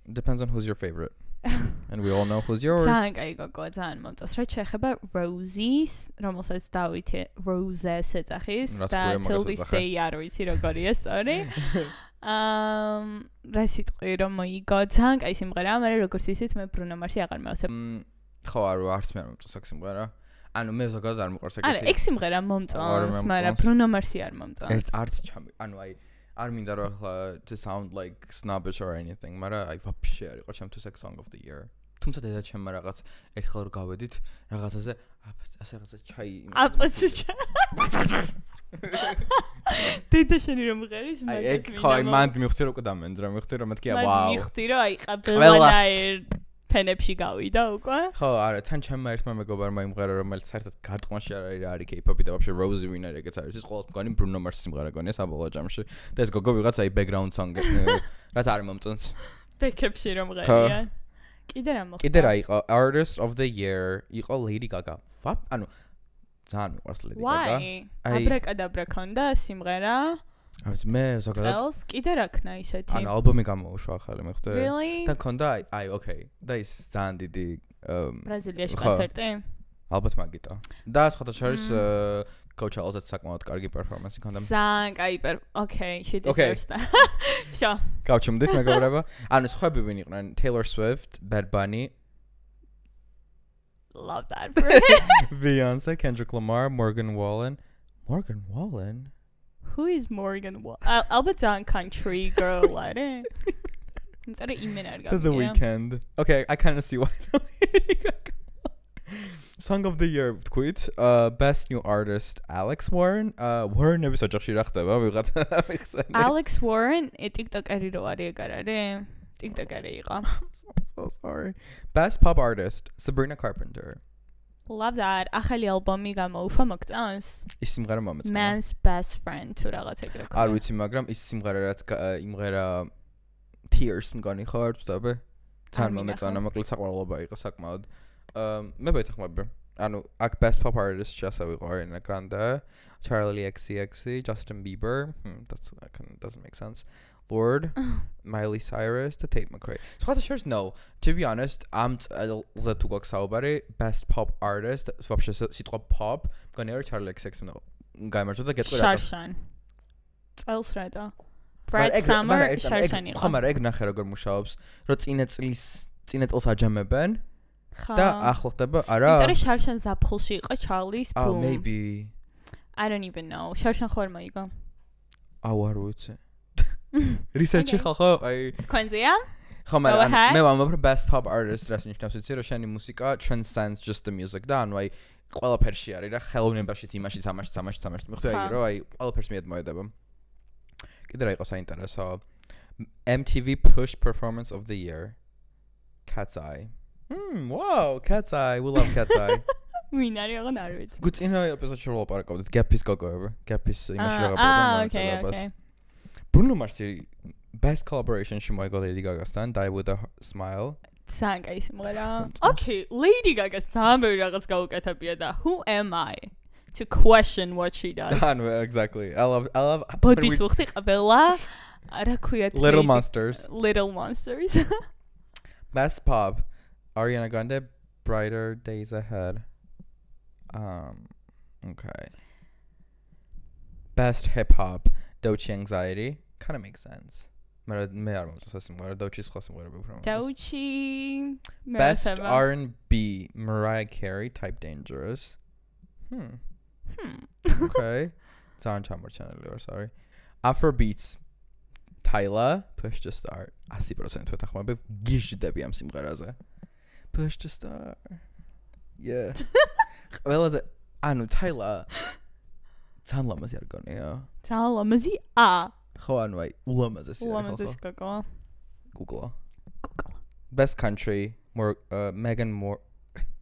S2: depends on who's your favorite. And we all know who's yours.
S1: ძალიან კაი გოგოა, ძალიან მომწონს. რაც შეეხება Rose-ის, რომელსაც დავითი Rose-ს ეძახის და till this day არ ვიცი როგორია სწორი. რა სიტყვი რომ მოიგო, ძალიან კაი სიმღერაა, მაგრამ როგორც ისეთ მე Bruno Mars-ი აღარ მევასებ.
S2: ხო, არც მე არ მომწონს აქ სიმღერა. ანუ მე ზოგადად არ მოყვარს ეგეთი.
S1: არა, ეგ სიმღერა მომწონს, მაგრამ Bruno Mars-ი არ მომწონს.
S2: არც ჩამი, ანუ აი არ მინდა რომ ახლა to sound like snobbish or anything, მაგრამ აი ვაფშე არ იყო ჩემთვის ეგ Song of the Year. თუმცა დედა ჩემმა რაღაც ერთხელ რო გავედით რაღაცაზე ასე რაღაცა ჩაი
S1: აპოცი დედა შენი რომ მღერის
S2: მაგას აი ეგ ხო აი მანდ მივხვდი რომ უკვე დამენძ რა მივხვდი რომ მეთქია ვაუ
S1: მივხვდი რომ აი ყველანაირ ფენებში გავიდა უკვე
S2: ხო არა თან ჩემმა ერთმა მეგობარმა იმღერა რომელიც საერთოდ გარტყმაში არ არის K-pop-ი და ვაფშე Rose ვინ არის ეგეც არის ის ყოველთვის მგონი Bruno Mars სიმღერა გონია საბოლოო ჯამში და ეს გოგო ვიღაც აი background song რაც არ მომწონს
S1: ბექებში რომ მღერია კიდე რა მოხდა
S2: კიდე რა იყო Artist of the Year იყო Lady Gaga ანუ ძალიან მიყვარს Lady Gaga
S1: აი აბრაკადაბრა ქონდა სიმღერა
S2: მე ზოგადად
S1: წელს კიდე რა ქნა ისეთი
S2: ანუ ალბომი გამოუშვა ახალი მე ხვდები
S1: Really?
S2: და ქონდა აი ოკეი და ის ძალიან დიდი
S1: ბრაზილიაში კონცერტი
S2: ალბათ მაგიტო და სხვათა შორის Coachella-ზე საკმაოდ კარგი პერფორმანსი ქონდა
S1: ძალიან კაი ოკეი she deserves that შო
S2: გავჩუმდით მეგობრებო ანუ სხვები ვინ იყვნენ Taylor Swift, Bad Bunny
S1: love that for it
S2: Beyonce, Kendrick Lamar, Morgan Wallen
S1: Who is Morgan Wallen? Albert John country girl like Instead of
S2: The Weeknd. Okay, I kind of see why. Song of the Year quit. Best New Artist Alex Warren. Warren episode actually رخته ويقعد.
S1: Alex Warren TikTok-ერი რო არის ეგარარე. TikTok-ერი იყო.
S2: I'm so sorry. Best Pop Artist Sabrina Carpenter.
S1: Love that. ახალი ალბომი გამოუშვა მოგწონს?
S2: ის სიმღერა მომეწონა.
S1: Man's Best Friend თუ რაღაც ეგრე ქონა.
S2: არ ვიცი, მაგრამ ის სიმღერა რაც იმღერა Tears მგონი ხო არ ვწდები? ძალიან მომეწონა, მოკლედ საყვარლობა იყო საკმაოდ. მე ვეთანხმები. ანუ აქ best pop artist შესავიღო Ariana Grande, Charlie XCX, Justin Bieber. That doesn't make sense. Lord, Miley Cyrus, the Tate McRae. So what the shares no. To be honest, I'm the two guys saubare best pop artist. Вообще ситყვა pop. მგონია რომ Charlie XCX უნდა გამარჯვება და გეტყვი რა.
S1: Sharshan. წელს რატო? Brad Summer Sharshan იყო.
S2: ხო, მაგრამ ეგ ნახე როგორ მუშაობს, რომ წინა წელს აჯამებენ და ახლ ხდება არა.
S1: იმიტომ რომ Sharshan ზაფხულში იყო Charlie's Boom.
S2: Oh, maybe.
S1: I don't even know. Sharshan ხوار მოიგო.
S2: აუ არ ვიცი. Research-ი ხალხო, აი
S1: Quinzia?
S2: ხო, მაგრამ მე ვამბობ რომ best pop artist რას ნიშნავს იცი რომ შენი მუსიკა transcends just the music და ანუ აი ყველაფერში არის რა ხელოვნებაში იმაშიც ამაშიც მიხვდი აი რომ აი ყველაფერს მიადმოედება კიდე რა იყო საინტერესო MTV Push Performance of the Year Cat's Eye wow Cat's Eye we love Cat's Eye
S1: ვინ არის აღარ არ ვიცი
S2: გუწინა ეპიზოდში რო ლაპარაკობდით Gap-ის გოგოები Gap-ის იმაში რა გაბობდნენ
S1: okay
S2: Bruno Mars best collaboration შემოიღო Lady Gaga-სთან Die with a Smile
S1: Sang I simula. Okay, Lady Gaga სამბერი რაღაც გაუკეთებია და who am I to question what she does?
S2: Exactly. I love
S1: ბოდის უხდი qabela რა ქვია
S2: Little Monsters.
S1: Little Monsters.
S2: Best pop Ariana Grande Brighter Days Ahead. Okay. Best hip hop Doechii Anxiety. Kind of makes sense. მე არ მომწონს ეს სიმღერა Doechii-ის სხვა სიმღერები უფრო მომწონს.
S1: Doechii
S2: Best R&B Mariah Carey Type Dangerous. Okay. ძალიან ჩამორჩენილი ვარ, sorry. Afrobeats Tyla Push to Start. 100% ვეთანხმები გიჟდები ამ სიმღერაზე. Push to Start. Yeah. ყველაზე ანუ Tyla ძალიან ლამაზი არ გონია.
S1: ძალიან ლამაზი
S2: ხო ანუ აი ულამაზესი არის ხო?
S1: ულამაზესი გოგო.
S2: Google. Best country Megan Moore.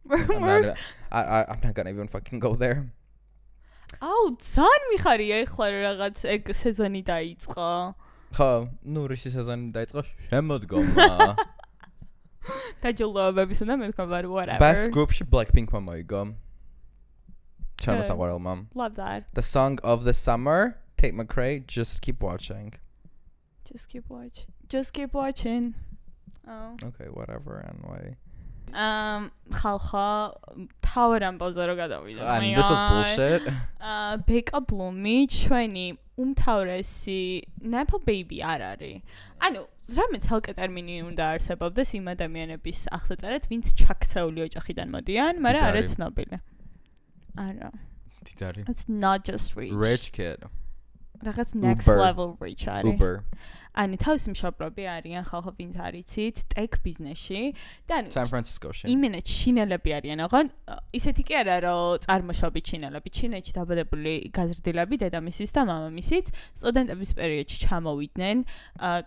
S2: I'm not gonna even fucking go there.
S1: აუ, ძალიან მიხარია ეხლა რაღაც ეგ სეზონი დაიწყო.
S2: ხო, ნუ რისი სეზონი დაიწყო? შემოდგომა.
S1: დაჯილდოებების უნდა მეთქვა, but whatever.
S2: Best group-ში Blackpink-მა მოიგო. Chanel.
S1: Love that.
S2: The song of the summer Tate McRae, Just Keep Watching.
S1: Just keep watching. Oh.
S2: Okay, whatever, anyway.
S1: ხალხა თავარ ამბავზე რო გადავიდე.
S2: And this was bullshit.
S1: Becca Blooming ჩვენი უმთავრესი Nepo baby არ არის. ანუ რამე ცალკე ტერმინი უნდა არსებობდეს იმ ადამიანების აღწერად, ვინც ჩაქცეული ოჯახიდან მოდიან, მაგრამ არ არის ცნობილი. არა.
S2: დიდარი.
S1: It's not just rich.
S2: Rich kid.
S1: რაღაც next level rich არის.
S2: Uber.
S1: Ani თავისი მშობლები არიან ხალხო ვინც არიცით tech business-ში და
S2: San Francisco-ში.
S1: იმენა ჩინელები არიან, ოღონ ისეთი კი არა რომ წარმოშობით ჩინელები, ჩინეთში დაბადებული გაზრდილები, დედამისის და მამამისიც სტუდენტების პერიოდში ჩამოვიდნენ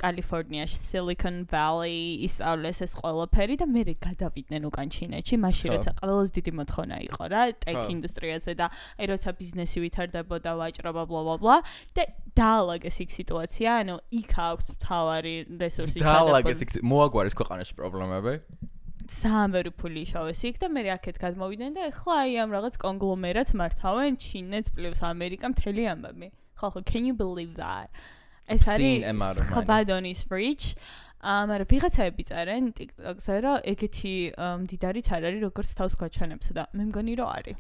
S1: კალიფორნიაში, Silicon Valley, ისწავლეს ეს ყველაფერი და მერე გადავიდნენ უკან ჩინეთში, მაშინ როცა ყველაზე დიდი მოთხოვნა იყო რა tech ინდუსტრიაზე და აი როცა ბიზნესი ვითარდებოდა, ვაჭრობა blah blah blah და დაალაგეს იქ სიტუაცია, ანუ იქ თავარი რესურსი ჩადება.
S2: დაალაგეს იქ მოაგვარის ქვეყანაში პრობლემები.
S1: სამბერი ფული შავეს იქ და მე აქეთ გადმოვიდნენ და ეხლა აი ამ რაღაც კონგლომერატს მართავენ ჩინეთს პლუს ამერიკა მთელი ამბები. ხო, can you believe that? ეს არის ხაბადონის rich. მაგრამ ვიღაცაები წერენ TikTok-ზე რომ ეგეთი მდიდარიც არ არის როგორც თავს გვაჩვენებს და მე მგონი რომ არის.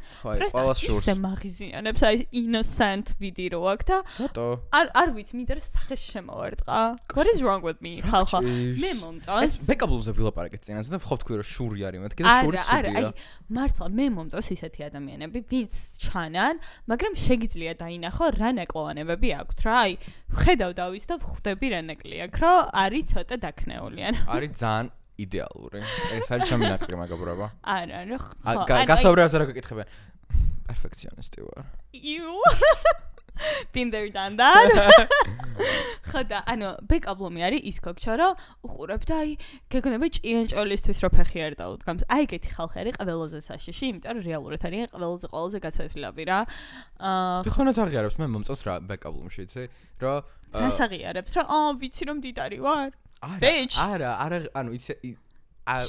S2: ხაი, ყველა შურს.
S1: ისე მაღიზიანებს აი innocent ვიდეო აქვს და
S2: რატო?
S1: არ ვიცი, მინდა სახეს შემოვარტყა. What is wrong with me? ხალხა, მე მომწონს.
S2: ეს ბეკაბლუზე ვილაპარაკეთ წინაზე და ვხობ თქვი რომ შური არის მეთქი და შური ცუდია.
S1: არა, აი მართლა მე მომწონს ისეთი ადამიანები, ვინც ჩანან, მაგრამ შეგიძლია დაინახო რა ნაკლოვანებები აქვთ რა. აი, ხედავ დავის და ვხვდები რა ნაკლი აქვს, რომ არის ცოტა დაქნეულიან.
S2: არის ძალიან იდეალური. ეს არის ჩემი ნაკლი მაგაბრობა.
S1: არა, ხო.
S2: გასაუბრებას რა გეკითხებიან? Perfectionist ვარ.
S1: You been there done that. ხოდა, ანუ ბეკაბლომი არის ის გოგჩა რომ უყურებ და აი გეგონება ჭიანჭოლისთვის რო ფეხი არ დაუდგამს. აი ეგეთი ხალხი არის ყველაზე საშიში, იმიტომ რომ რეალურად არის ყველაზე გაცვეთილები რა.
S2: ხონაც აღიარებს მე მომწონს რა ბეკაბლომში, იცი? რომ
S1: რას აღიარებს? რომ ვიცი რომ დიდარი ვარ.
S2: არა, ანუ იცი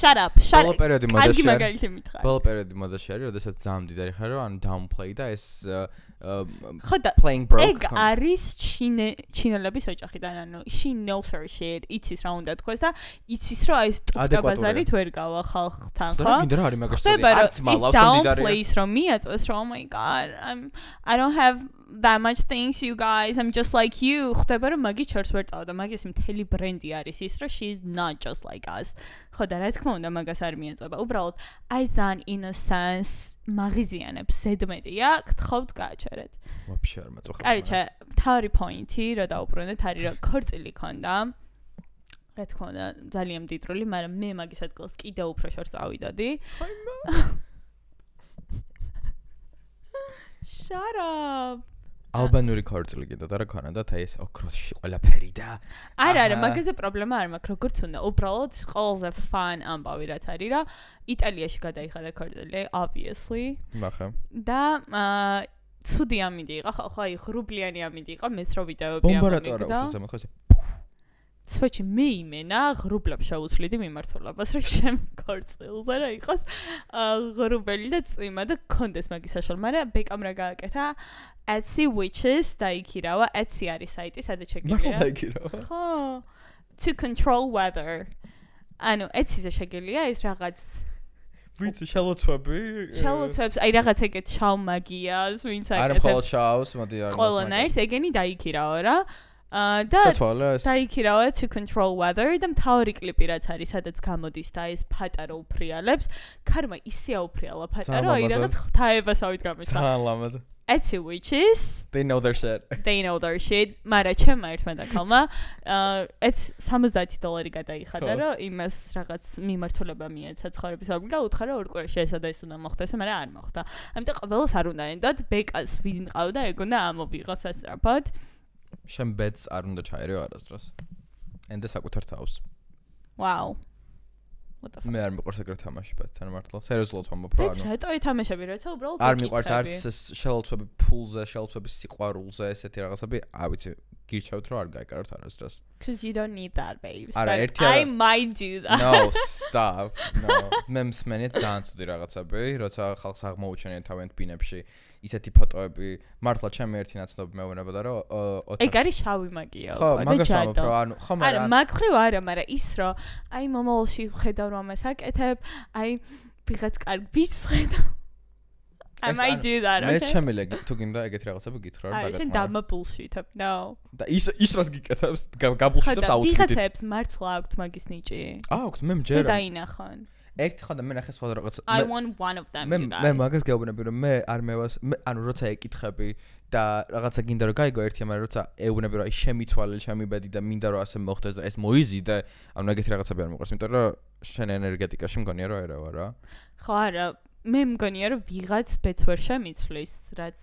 S1: Shut up. კარგი მაგალითი მითხრა.
S2: ბოლო პერიოდი მოდაში არის, როდესაც ძალიან მდიდარი ხარ, რომ ანუ downplay და ეს
S1: playing broke. ეგ არის ჩინელების ოჯახიდან, ანუ she knows her shit. იცის რა უნდა თქვას და იცის რომ აი ეს ტუფტა ბაზარით ვერ გავა ხალხთან, ხო?
S2: და გინდა რა არის მაგას სწორი. არც მალავს მდიდარი.
S1: downplays რომ მიაწოს რომ oh my god, I don't have that much things you guys. I'm just like you. ხდება რომ მაგი ჩერს ვერ წავდა, მაგის მთელი ბრენდი არის ის რომ she is not just like us. ხო და რა თქმა უნდა მაგას არ მიაწובה. უბრალოდ აი ზან innocence მაგიზიანებს ზედმეტია, გთხოვთ გააჩერეთ.
S2: ვაფშე არ მაწუხებს.
S1: კარიჩა, თავი პოინტი რა დაუბრუნდეთ არის რომ ქორწილი ქონდა. რა თქმა უნდა ძალიან მდიდრული, მაგრამ მე მაგის ადგილას კიდევ უფრო შორს წავიდოდი. Shut up.
S2: ალბანური ქორწილი კიდე და რა ქონდა და ეს ოქროსში ყველაფერი და
S1: არა მაგაზე პრობლემა არ მაქვს როგორც უნდა უბრალოდ ყველაზე fun ამბავი რაც არის რა იტალიაში გადაიხადა ქორწილი obviously
S2: ნახე
S1: და ცუდი ამინდი იყო ხო აი ღრუბლიანი ამინდი იყო მეც რო ვიდეოები
S2: ამბობ
S1: სვეჩი მე იმენა ღრუბლებს შეუცვლიდი მიმართულებას რა ჩემ ქორწილზე რა იყოს ღრუბელი და წვიმა და კონდეს მაგის საშუალება მაგრამ ბეკამ რა გააკეთა Etsy witches დაიქირავა Etsy არის საიტი სადაც შეგიძლია
S2: მართლა დაიქირავა
S1: ხო to control weather ანუ Etsy-ზე შეგიძლია ის რაღაც
S2: ვიცი შალოცვებს
S1: აი რაღაც ეგეთ შავ მაგიას ვინც
S2: აკეთებს არ მხოლოდ შავს მოდი არ
S1: ყველანაირს ეგენი დაიქირავა რა და დაიქირავა to control weather და მთავარი კლიპი რაც არის სადაც გამოდის და ეს ფატარო უფრიალებს ქარმა ისე აუფრიალა ფატარო აი რაღაც ღვთაებასავით გამისცა
S2: ძალიან ლამაზი
S1: Etsy witches
S2: they know their shit
S1: მარა ჩემმა ერთმა და ქალმა ეს $70 გადაიხადა რომ იმას რაღაც მიმართულება მიეცა ცხოვრების აღგ და უთხარა ორ კვირაში ესა და ეს უნდა მოხდეს მაგრამ არ მოხდა ამიტომ ყველას არ უნდა ენდოთ ბეკას ვინ ყავდა ეგ უნდა ამოვიღოს ასწრაფად
S2: შენ ბედს არ უნდა ჩაერიო არასდროს. ენდე საკუთარ თავს.
S1: Wow. What the fuck?
S2: მე არ მიყვარს ეგრე თამაში ბედს, ან მართლა. სერიოზულად ვამბობ რა.
S1: ეს რატო ითამაშები, როცა უბრალოდ
S2: არ მიყვარს არც ეს შელოცვები ფულზე, შელოცვები სიყვარულზე, ესეთი რაღაცები, აი ვიცი, გირჩევთ რომ არ გაიკაროთ არასდროს.
S1: Because you don't need that, babes.
S2: არა,
S1: I might do that.
S2: No, stop. No. მე მსმენია ძალიან ცუდი რაღაცები, როცა ხალხს აღმოუჩენენ თავიანთ ბინებში. ისეთი ფოტოები მართლა ჩემი ერთი ნაცნობი მეუბნებოდა რომ
S1: ეგ არის შავი მაგია
S2: ხო მაგას ამბობ რომ ანუ ხო მაგრამ
S1: არა მაგხრივ არა მაგრამ ის რომ აი მომავალში ხედავ რომ ამას აკეთებ აი ვიღაც კარგ ბიჭს ხედავ I might do that okay
S2: მე ჩემი თუ გინდა ეგეთი რაღაცები გითხრა რომ
S1: დაგატყმა შენ დამაბულშიტებ no
S2: და ის რას გიკეთებს გაბულშიტებს აუთფიტით
S1: ვიღაცებს მართლა აქვთ მაგის ნიჭი
S2: აქვთ მე მჯერა
S1: დაინახონ
S2: ერთ ხოდა მე ნახე სხვა რაღაც
S1: I want one of them
S2: მე მაგას გეუბნები რომ მე არ მევას ანუ როცა ეკითხები და რაღაცა გინდა რომ გაიგო ერთია მაგრამ როცა ეუბნები რომ აი შემიცვალე ჩემი ბედი და მინდა რომ ასე მოხდეს და ეს მოიზიდე ანუ ეგეთი რაღაცები არ მოყვარს იმიტომ რომ შენ ენერგეტიკაში მგონია რომ ერავა რა
S1: ხო არა მე მგონია რომ ვიღაც ბედს ვერ შემიცვლის რაც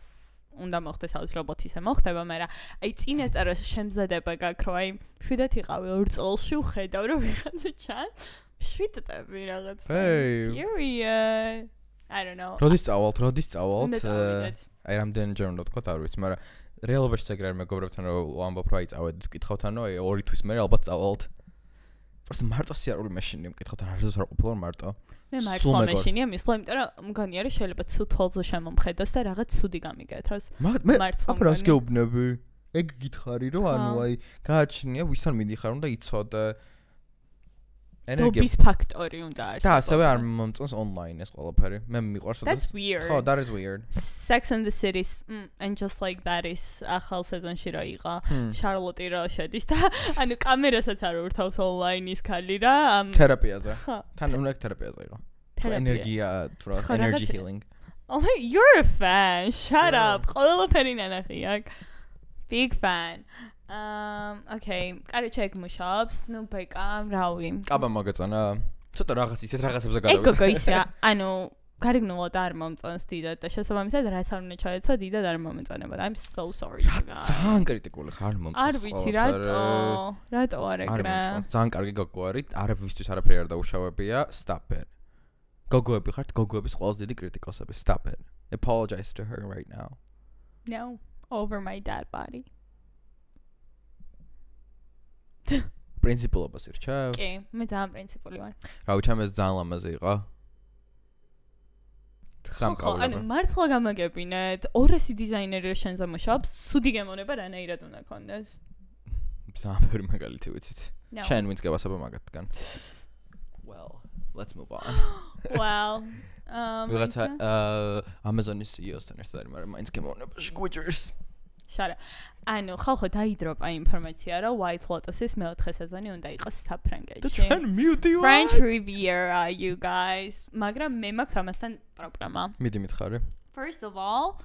S1: უნდა მოხდეს აუცილებლად ისე მოხდება მაგრამ აი წინასწარ შემზადება გაქვს რომ აი შვიდათ იყავი 2 წელში ვხედავ რომ ვიღაცა ჩანს შვიდები რაღაც period I don't know
S2: როდის წავალთ აი რამდენჯერ უნდა თქვა არ ვიცი მაგრამ რეალობაში ეგრე არ მეგობრებთან რომ ვამბობ რომ აი წავედით ვკითხავთ ანუ აი 2 თვის მერე ალბათ წავალთ просто მარტო სიარული მეშინია ვკითხავთ არ არის რა ყოფილა მარტო
S1: მე მარტო მეშინია მისვლა იმიტომ რომ მგონია რომ შეიძლება ცუდ თვალზე შემომხედოს და რაღაც ცუდი გამიგეთოს
S2: მე აპრას გეუბნები ეგ გითხარი რომ ანუ აი გააჩნია ვისთან მიდიხარ უნდა იცოდე
S1: Dobis factory უნდა არის.
S2: და ასევე არ მომწონს online ეს ყველაფერი. მე მიყვარს
S1: That's weird.
S2: ხო, that is weird.
S1: Sex and the City and just like that is ახალ სეზონში რა იყო. Charlotte რა შედის და ანუ კამერასაც არ ურთავს online-ის ქალი რა.
S2: თერაპიაზე. თან უნდა თერაპიაზე იყო. ენერგია თუ რა energy healing.
S1: Oh my, you're a fan. Shut up. ყველაფერი ნანახი აქ. Big fan. Okay, კარი ჩეკ მუშაობს, ნუ ბეკა, რავი.
S2: კაბა მოგეწონა. ცოტა რაღაც ისეთ რაღაცებზე გადავიდე.
S1: ეგ გოგო ისე, ანუ გარიგნულად არ მომწონს დიდად და შესაბამისად რაც არ უნდა ჩაეცვა დიდად არ მომეწონება. I'm so sorry.
S2: ძალიან კრიტიკული ხარ მომწონს.
S1: არ ვიცი რატო არ ეგრე.
S2: ძალიან კარგი გოგო არის, არაფერისთვის არაფერი არ დაუშავებია, stop it. გოგოები ხართ, გოგოების ყველაზე დიდი კრიტიკოსები, stop it. Apologize to her right now.
S1: No, over my dead body.
S2: პრინციპულობას ირჩევ?
S1: კი, მე ძალიან პრინციპული ვარ.
S2: რა ვიცი, ეს ძალიან ლამაზი იყო.
S1: ანუ მართლა გამაგებინეთ, 200 დიზაინერი შენზე მუშაობს, სუდი გემონება რანაირად უნდა ქონდეს.
S2: სამფერი მაგალითი ვიცით. შენ ვინც გევასება მაგათგან. Well, let's move on.
S1: Well,
S2: ვიღაცა Amazon-ის CEO-სთან ერთად არის, მაგრამ მაინც გემოვნებაში გვიჭირს.
S1: შარა. ანუ ხალხო დაიდროპა ინფორმაცია, რომ White Lotus-ის მეოთხე სეზონი უნდა იყოს საფრანგეთში.
S2: ჩვენ მიუტი ვარ.
S1: French Riviera, you guys. მაგრამ მე მაქვს ამასთან პრობლემა.
S2: მიდი მითხარი.
S1: First of all,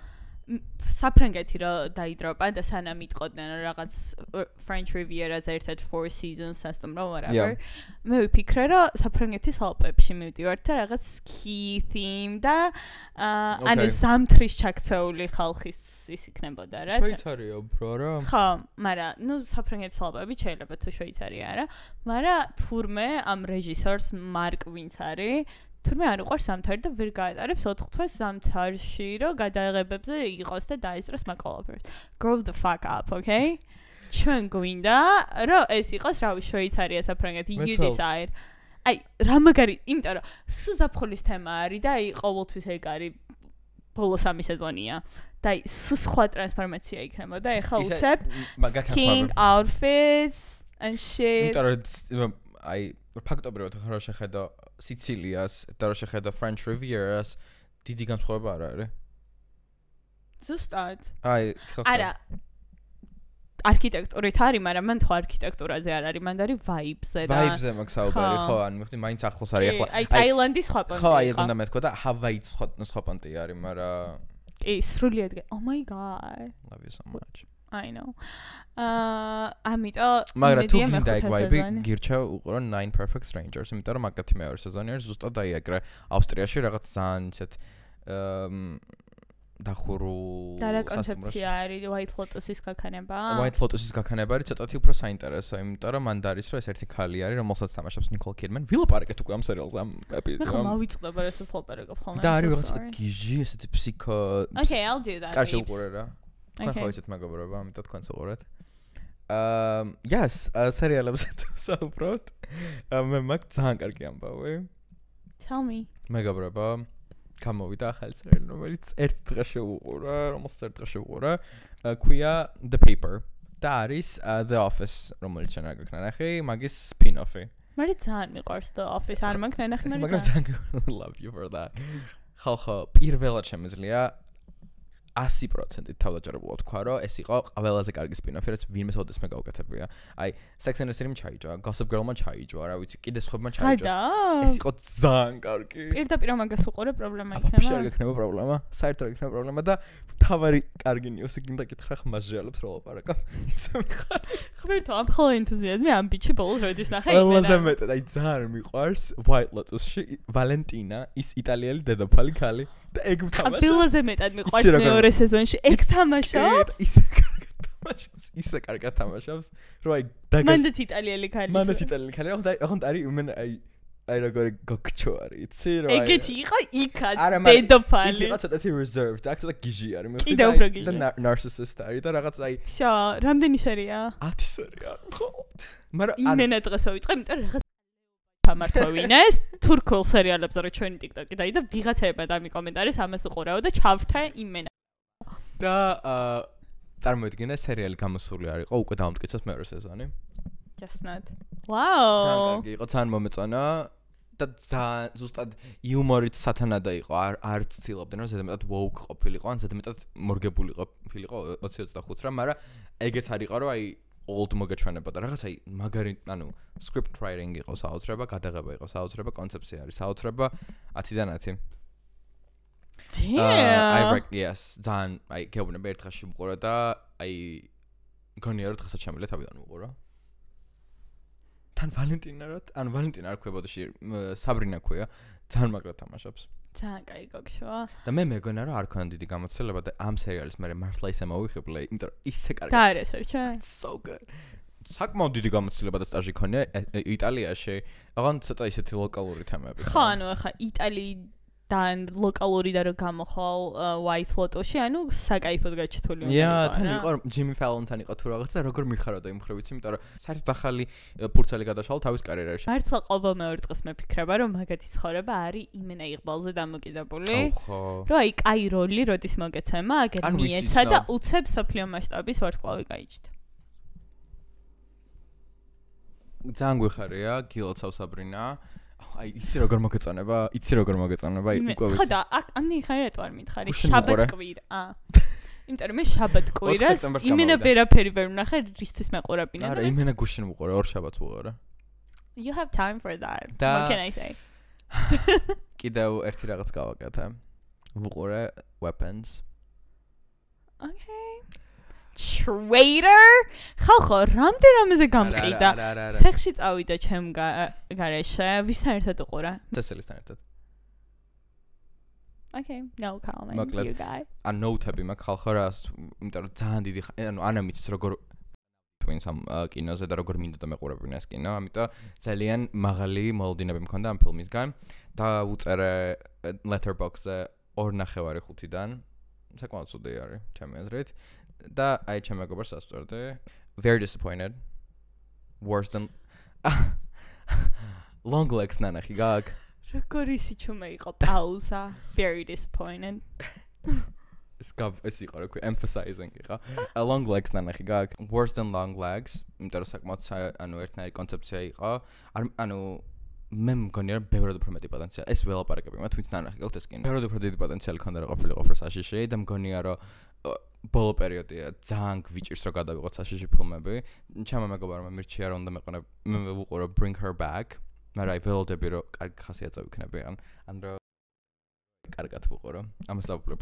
S1: საფრანგეთი რა დაიდროპა და სანამ იტყოდნენ რაღაც French Riviera-ს ერთ-ერთ 4 seasons სასტუმრო whatever. მე ვიფიქრე რომ საფრანგეთის ალპებში მივდივართ და რაღაც ski theme და ანუ ზამთრის ჩაქცეული ხალხის ის იქნებოდა რა.
S2: შვეიცარია უფრო რა.
S1: ხო, მაგრამ ნუ საფრანგეთის ალპები შეიძლება თუ შვეიცარია არა, მაგრამ თურმე ამ რეჟისორს მარკ ვინც არის თურმე არ უყვარს ზამთარი და ვერ გაეტარებს 4 თვეს ზამთარში, რომ გადაიღებებზე იყოს და დაისწროს მაკოლაფერს. Grow the fuck up, okay? ჩვენ გვინდა, რომ ეს იყოს, რავი, შვეიცარია, საფრანგეთი, you decide. აი, რა მაგარი, იმიტომ რომ სულ ზაფხულის თემა არის და აი, ყოველთვის ეგ არის ბოლო 3 სეზონია. და აი, სულ სხვა ტრანსფორმაცია იქნება და ეხლა უცებ skiing outfits and shit.
S2: იმიტომ რომ აი, ფაქტობრივად ხარ რა შეხედა სიცილიას და რა შეხედა French Riviera-ს დიდი განსხვავება არ არის.
S1: ზუსტად.
S2: აი,
S1: არა. არქიტექტურით არის, მაგრამ მან ხო არქიტექტურაზე არ არის, მან არის vibe-ზე და
S2: vibe-ზე მაქვს საუბარი, ხო, ანუ მიხდი მაინც ახლოს არის ახლა.
S1: აი, ტაილანდის სხვა პონტი.
S2: ხო, აი, უნდა მეთქვა და Hawaii-ს სხვა პონტი არის, მაგრამ
S1: კი, სრულიად. Oh my god.
S2: Love you so much.
S1: I know. ამიტომ
S2: მაგრამ თუ გინდა ეგ ვაიბი გირჩევ უყურო 9 Perfect Strangers, იმიტომ რომ მაგათი მეორე სეზონი არის ზუსტად დაიაგრა ავსტრიაში რაღაც ძალიან ისეთ დახურულ
S1: და რა კონცეფცია არის White Lotus-ის გაქანება?
S2: White Lotus-ის გაქანება არის ცოტათი უფრო საინტერესო, იმიტომ რომ მან დარის რომ ეს ერთი ქალი არის, რომელსაც თამაშობს Nicole Kidman. ვილაპარაკეთ უკვე ამ სერიალზე ამ ეპიზოდში.
S1: მე ხომ ავიწყდება რომ ეს ლაპარაკობ ხოლმე.
S2: და არის რაღაცა გიჟი, ესეთი ფსიქო.
S1: Okay, I'll do that.
S2: კარგი უყურე რა. ხო ისეთ მეგობრობა, ამიტომ თქვენც უყურეთ. Yes, სერიალებზე თუ საუბრობთ. მე მაგ ძალიან კარგი ამბავი.
S1: Tell me.
S2: მეგობრობა, გამოვიდა ახალი სერიალი, რომელიც ერთ დღეში უყურა, რომელსაც ერთ დღეში უყურა, ქვია The Paper. და არის The Office, რომელიც შენ არ გქნა ნახე, მაგის spin-off-ი.
S1: მე ძალიან მიყვარს The Office, არ მაგ ნახე,
S2: მაგრამ ძალიან love you for that. ხო, პირველად შემიძლია 100% თავდაჭერებულად თქვა, რომ ეს იყო ყველაზე კარგი spin-off, რაც ვინმე ოდესმე გაუკეთებია. აი, Sex and the City-მ ჩაიჯვა, Gossip Girl-მ ჩაიჯვა, რა ვიცი, კიდე სხვებმა ჩაიჯვა. ეს იყო ძალიან კარგი.
S1: პირდაპირ მაგას უყურე, პრობლემა იქნება.
S2: აფშე არ გექნება პრობლემა, საერთოდ არ გექნება პრობლემა და თავარი კარგი ნიუსი გინდა კითხრა ხმასჟელებს რო ლაპარაკობ. ისე მიხარ.
S1: ხმერთო, ამ ხოლო ენთუზიაზმი ამ ბიჩი ბოლოს როდის ნახე იმენა.
S2: ყველაზე მეტად, აი ძალიან მიყვარს White Lotus-ში Valentina, ის იტალიელი დედოფალი ქალი. და ეგ თამაშობს.
S1: ყველაზე მეტად მიყვარს მეორე სეზონში. ეგ თამაშობს.
S2: ისე კარგად თამაშობს. რომ აი დაგა.
S1: მანდაც იტალიელი ქალი.
S2: მანდაც იტალიელი ქალი. ახლა არის უმენ აი როგორი გოგჩო არის, იცი რა.
S1: ეგეთი იყო იქაც დედოფალი.
S2: იქ იყო ცოტათი reserved, აქ ცოტა გიჟი არის. მე
S1: კიდევ უფრო გიჟი.
S2: და narcissist არის და რაღაც აი.
S1: შა, რამდენი სერია?
S2: 10 სერია. ხო. მაგრამ
S1: იმენა დღეს ვიწყე, იმიტომ რომ რაღაც თამართოვინეს თურქულ სერიალებზე რო ჩვენი TikTok-ი დაიდა ვიღაცაებმა დამი კომენტარის ამას უყურაო და ჩავრთე იმენა.
S2: და წარმოიდგინე სერიალი გამოსული არ იყო, უკვე დამტკიცეს მეორე სეზონი.
S1: Just-not. Wow.
S2: ძალიან კარგი იყო, ძალიან მომეწონა და ძალიან ზუსტად იუმორით სათანადო იყო, არ ცდილობდნენ რომ ზედმეტად woke ყოფილიყო, ან ზედმეტად მორგებული ყოფილიყო 2025-ს რა, მაგრამ ეგეც არ იყო რომ აი old მოგეჩვენებოდა რაღაც აი მაგარი ანუ script writing იყო საოცრება, გადაღება იყო საოცრება, კონცეფცია არის საოცრება 10-დან 10. Yes, ძალიან აი გეუბნება ერთ დღეში ვუყურე და აი გონია რომ დღესაც შემიძლია თავიდან ვუყურო. თან ვალენტინა არ ქვია ბოდიში, საბრინა ქვია, ძალიან მაგრად თამაშობს.
S1: ძალიან კაი გოგშოა.
S2: და მე მეგონა რომ არ ქონდა დიდი გამოცდილება და ამ სერიალის მე მართლა ისე მოვიხიბლე, იმიტომ რომ ისე კარგი.
S1: და რესერჩა?
S2: So good. საკმაოდ დიდი გამოცდილება და სტაჟი ქონია იტალიაში. აღარ ცოტა ისეთი ლოკალური თემები.
S1: ხო, ანუ ახლა იტალიის და ლოკალური და რო გამოხვალ Wise Lotto-ში, ანუ საკაიფოდ გაჩთული უნდა
S2: იყო. თან იყო Jimmy Fallon-თან იყო თუ რაღაცა, როგორ მიხაროდა იმ მხრივ, ვიცი, იმიტომ რომ საერთოდ ახალი ფურცელი გადაშალა თავის კარიერაში.
S1: მართლა ყოველ მეორე დღეს მეფიქრება, რომ მაგათი ცხოვრება არის იმენა იღბალზე დამოკიდებული. რომ აი კაი როლი როდის მოგეცემა, აგერ მიეცა და უცებ სოფლიო მასშტაბის ვარსკვლავი გაიჩნდა.
S2: ძალიან გვიხარია, გილოცავ საბრინა. აი, იცი როგორ მოგეწონება? აი, უკვე ვიცი.
S1: ხოდა, ამნი ხარი რატო არ მითხარი? შაბათ-კვირა. იმიტომ რომ მე შაბათ-კვირას იმენა ვერაფერი ვერ ვნახე, რისთვის მეყურებინა.
S2: არა, იმენა გუშინ ვუყურე, ორ შაბათს ვუყურე.
S1: You have time for that. What can I say?
S2: კიდევ ერთი რაღაც გავაკეთე. ვუყურე Weapons.
S1: Okay. Traitor? ხალხო, რამდენიმეზე გამყიდა. სეხში წავიდა ჩემ გარეშე. ვისთან ერთად უყურა?
S2: დასელისთან ერთად.
S1: Okay, no comment. You guys.
S2: A note-ები მაქვს ხალხო რა, იმიტომ რომ ძალიან დიდი ანუ ანა მიცის როგორ twins am კინოზე და როგორ მინდოდა მეყურებინა ეს კინო, ამიტომ ძალიან მაღალი მოლოდინები მქონდა ამ ფილმისგან და უწერე Letterboxd-ზე 2.5-5-დან. საკმაოდ ცუდი არის, ჩემი აზრით. და აი ჩემ მეგობარს ასწორდი. Very disappointed. Worse than Long Legs ნანახი გაგ.
S1: როგორი სიჩუმე იყო პაუზა. Very disappointed.
S2: ეს იყო რა ქვია emphasizing იყო. Long Legs ნანახი გაგ. Worse than Long Legs. იმიტომ რომ საკმაოდ ანუ ერთნაირი კონცეფცია იყო. ანუ მე მგონია რომ ბევრად უფრო მეტი პოტენციალი. ეს ველაპარაკები მათ ვინც ნანახი გაქვთ ეს კინო. ბევრად უფრო დიდი პოტენციალი ქონდა რა ყოფილიყო უფრო საშიში და მგონია რომ ბოლო პერიოდია ძალიან გვიჭირს რომ გადავიღოთ საშიში ფილმები. ჩემმა მეგობარმა მირჩია რომ უნდა მეყონა მე ვუყურო Bring Her Back. მაგრამ აი ველოდები რომ კარგი ხასიათზე ვიქნები ან რომ კარგად ვუყურო. ამას დავუყურებ.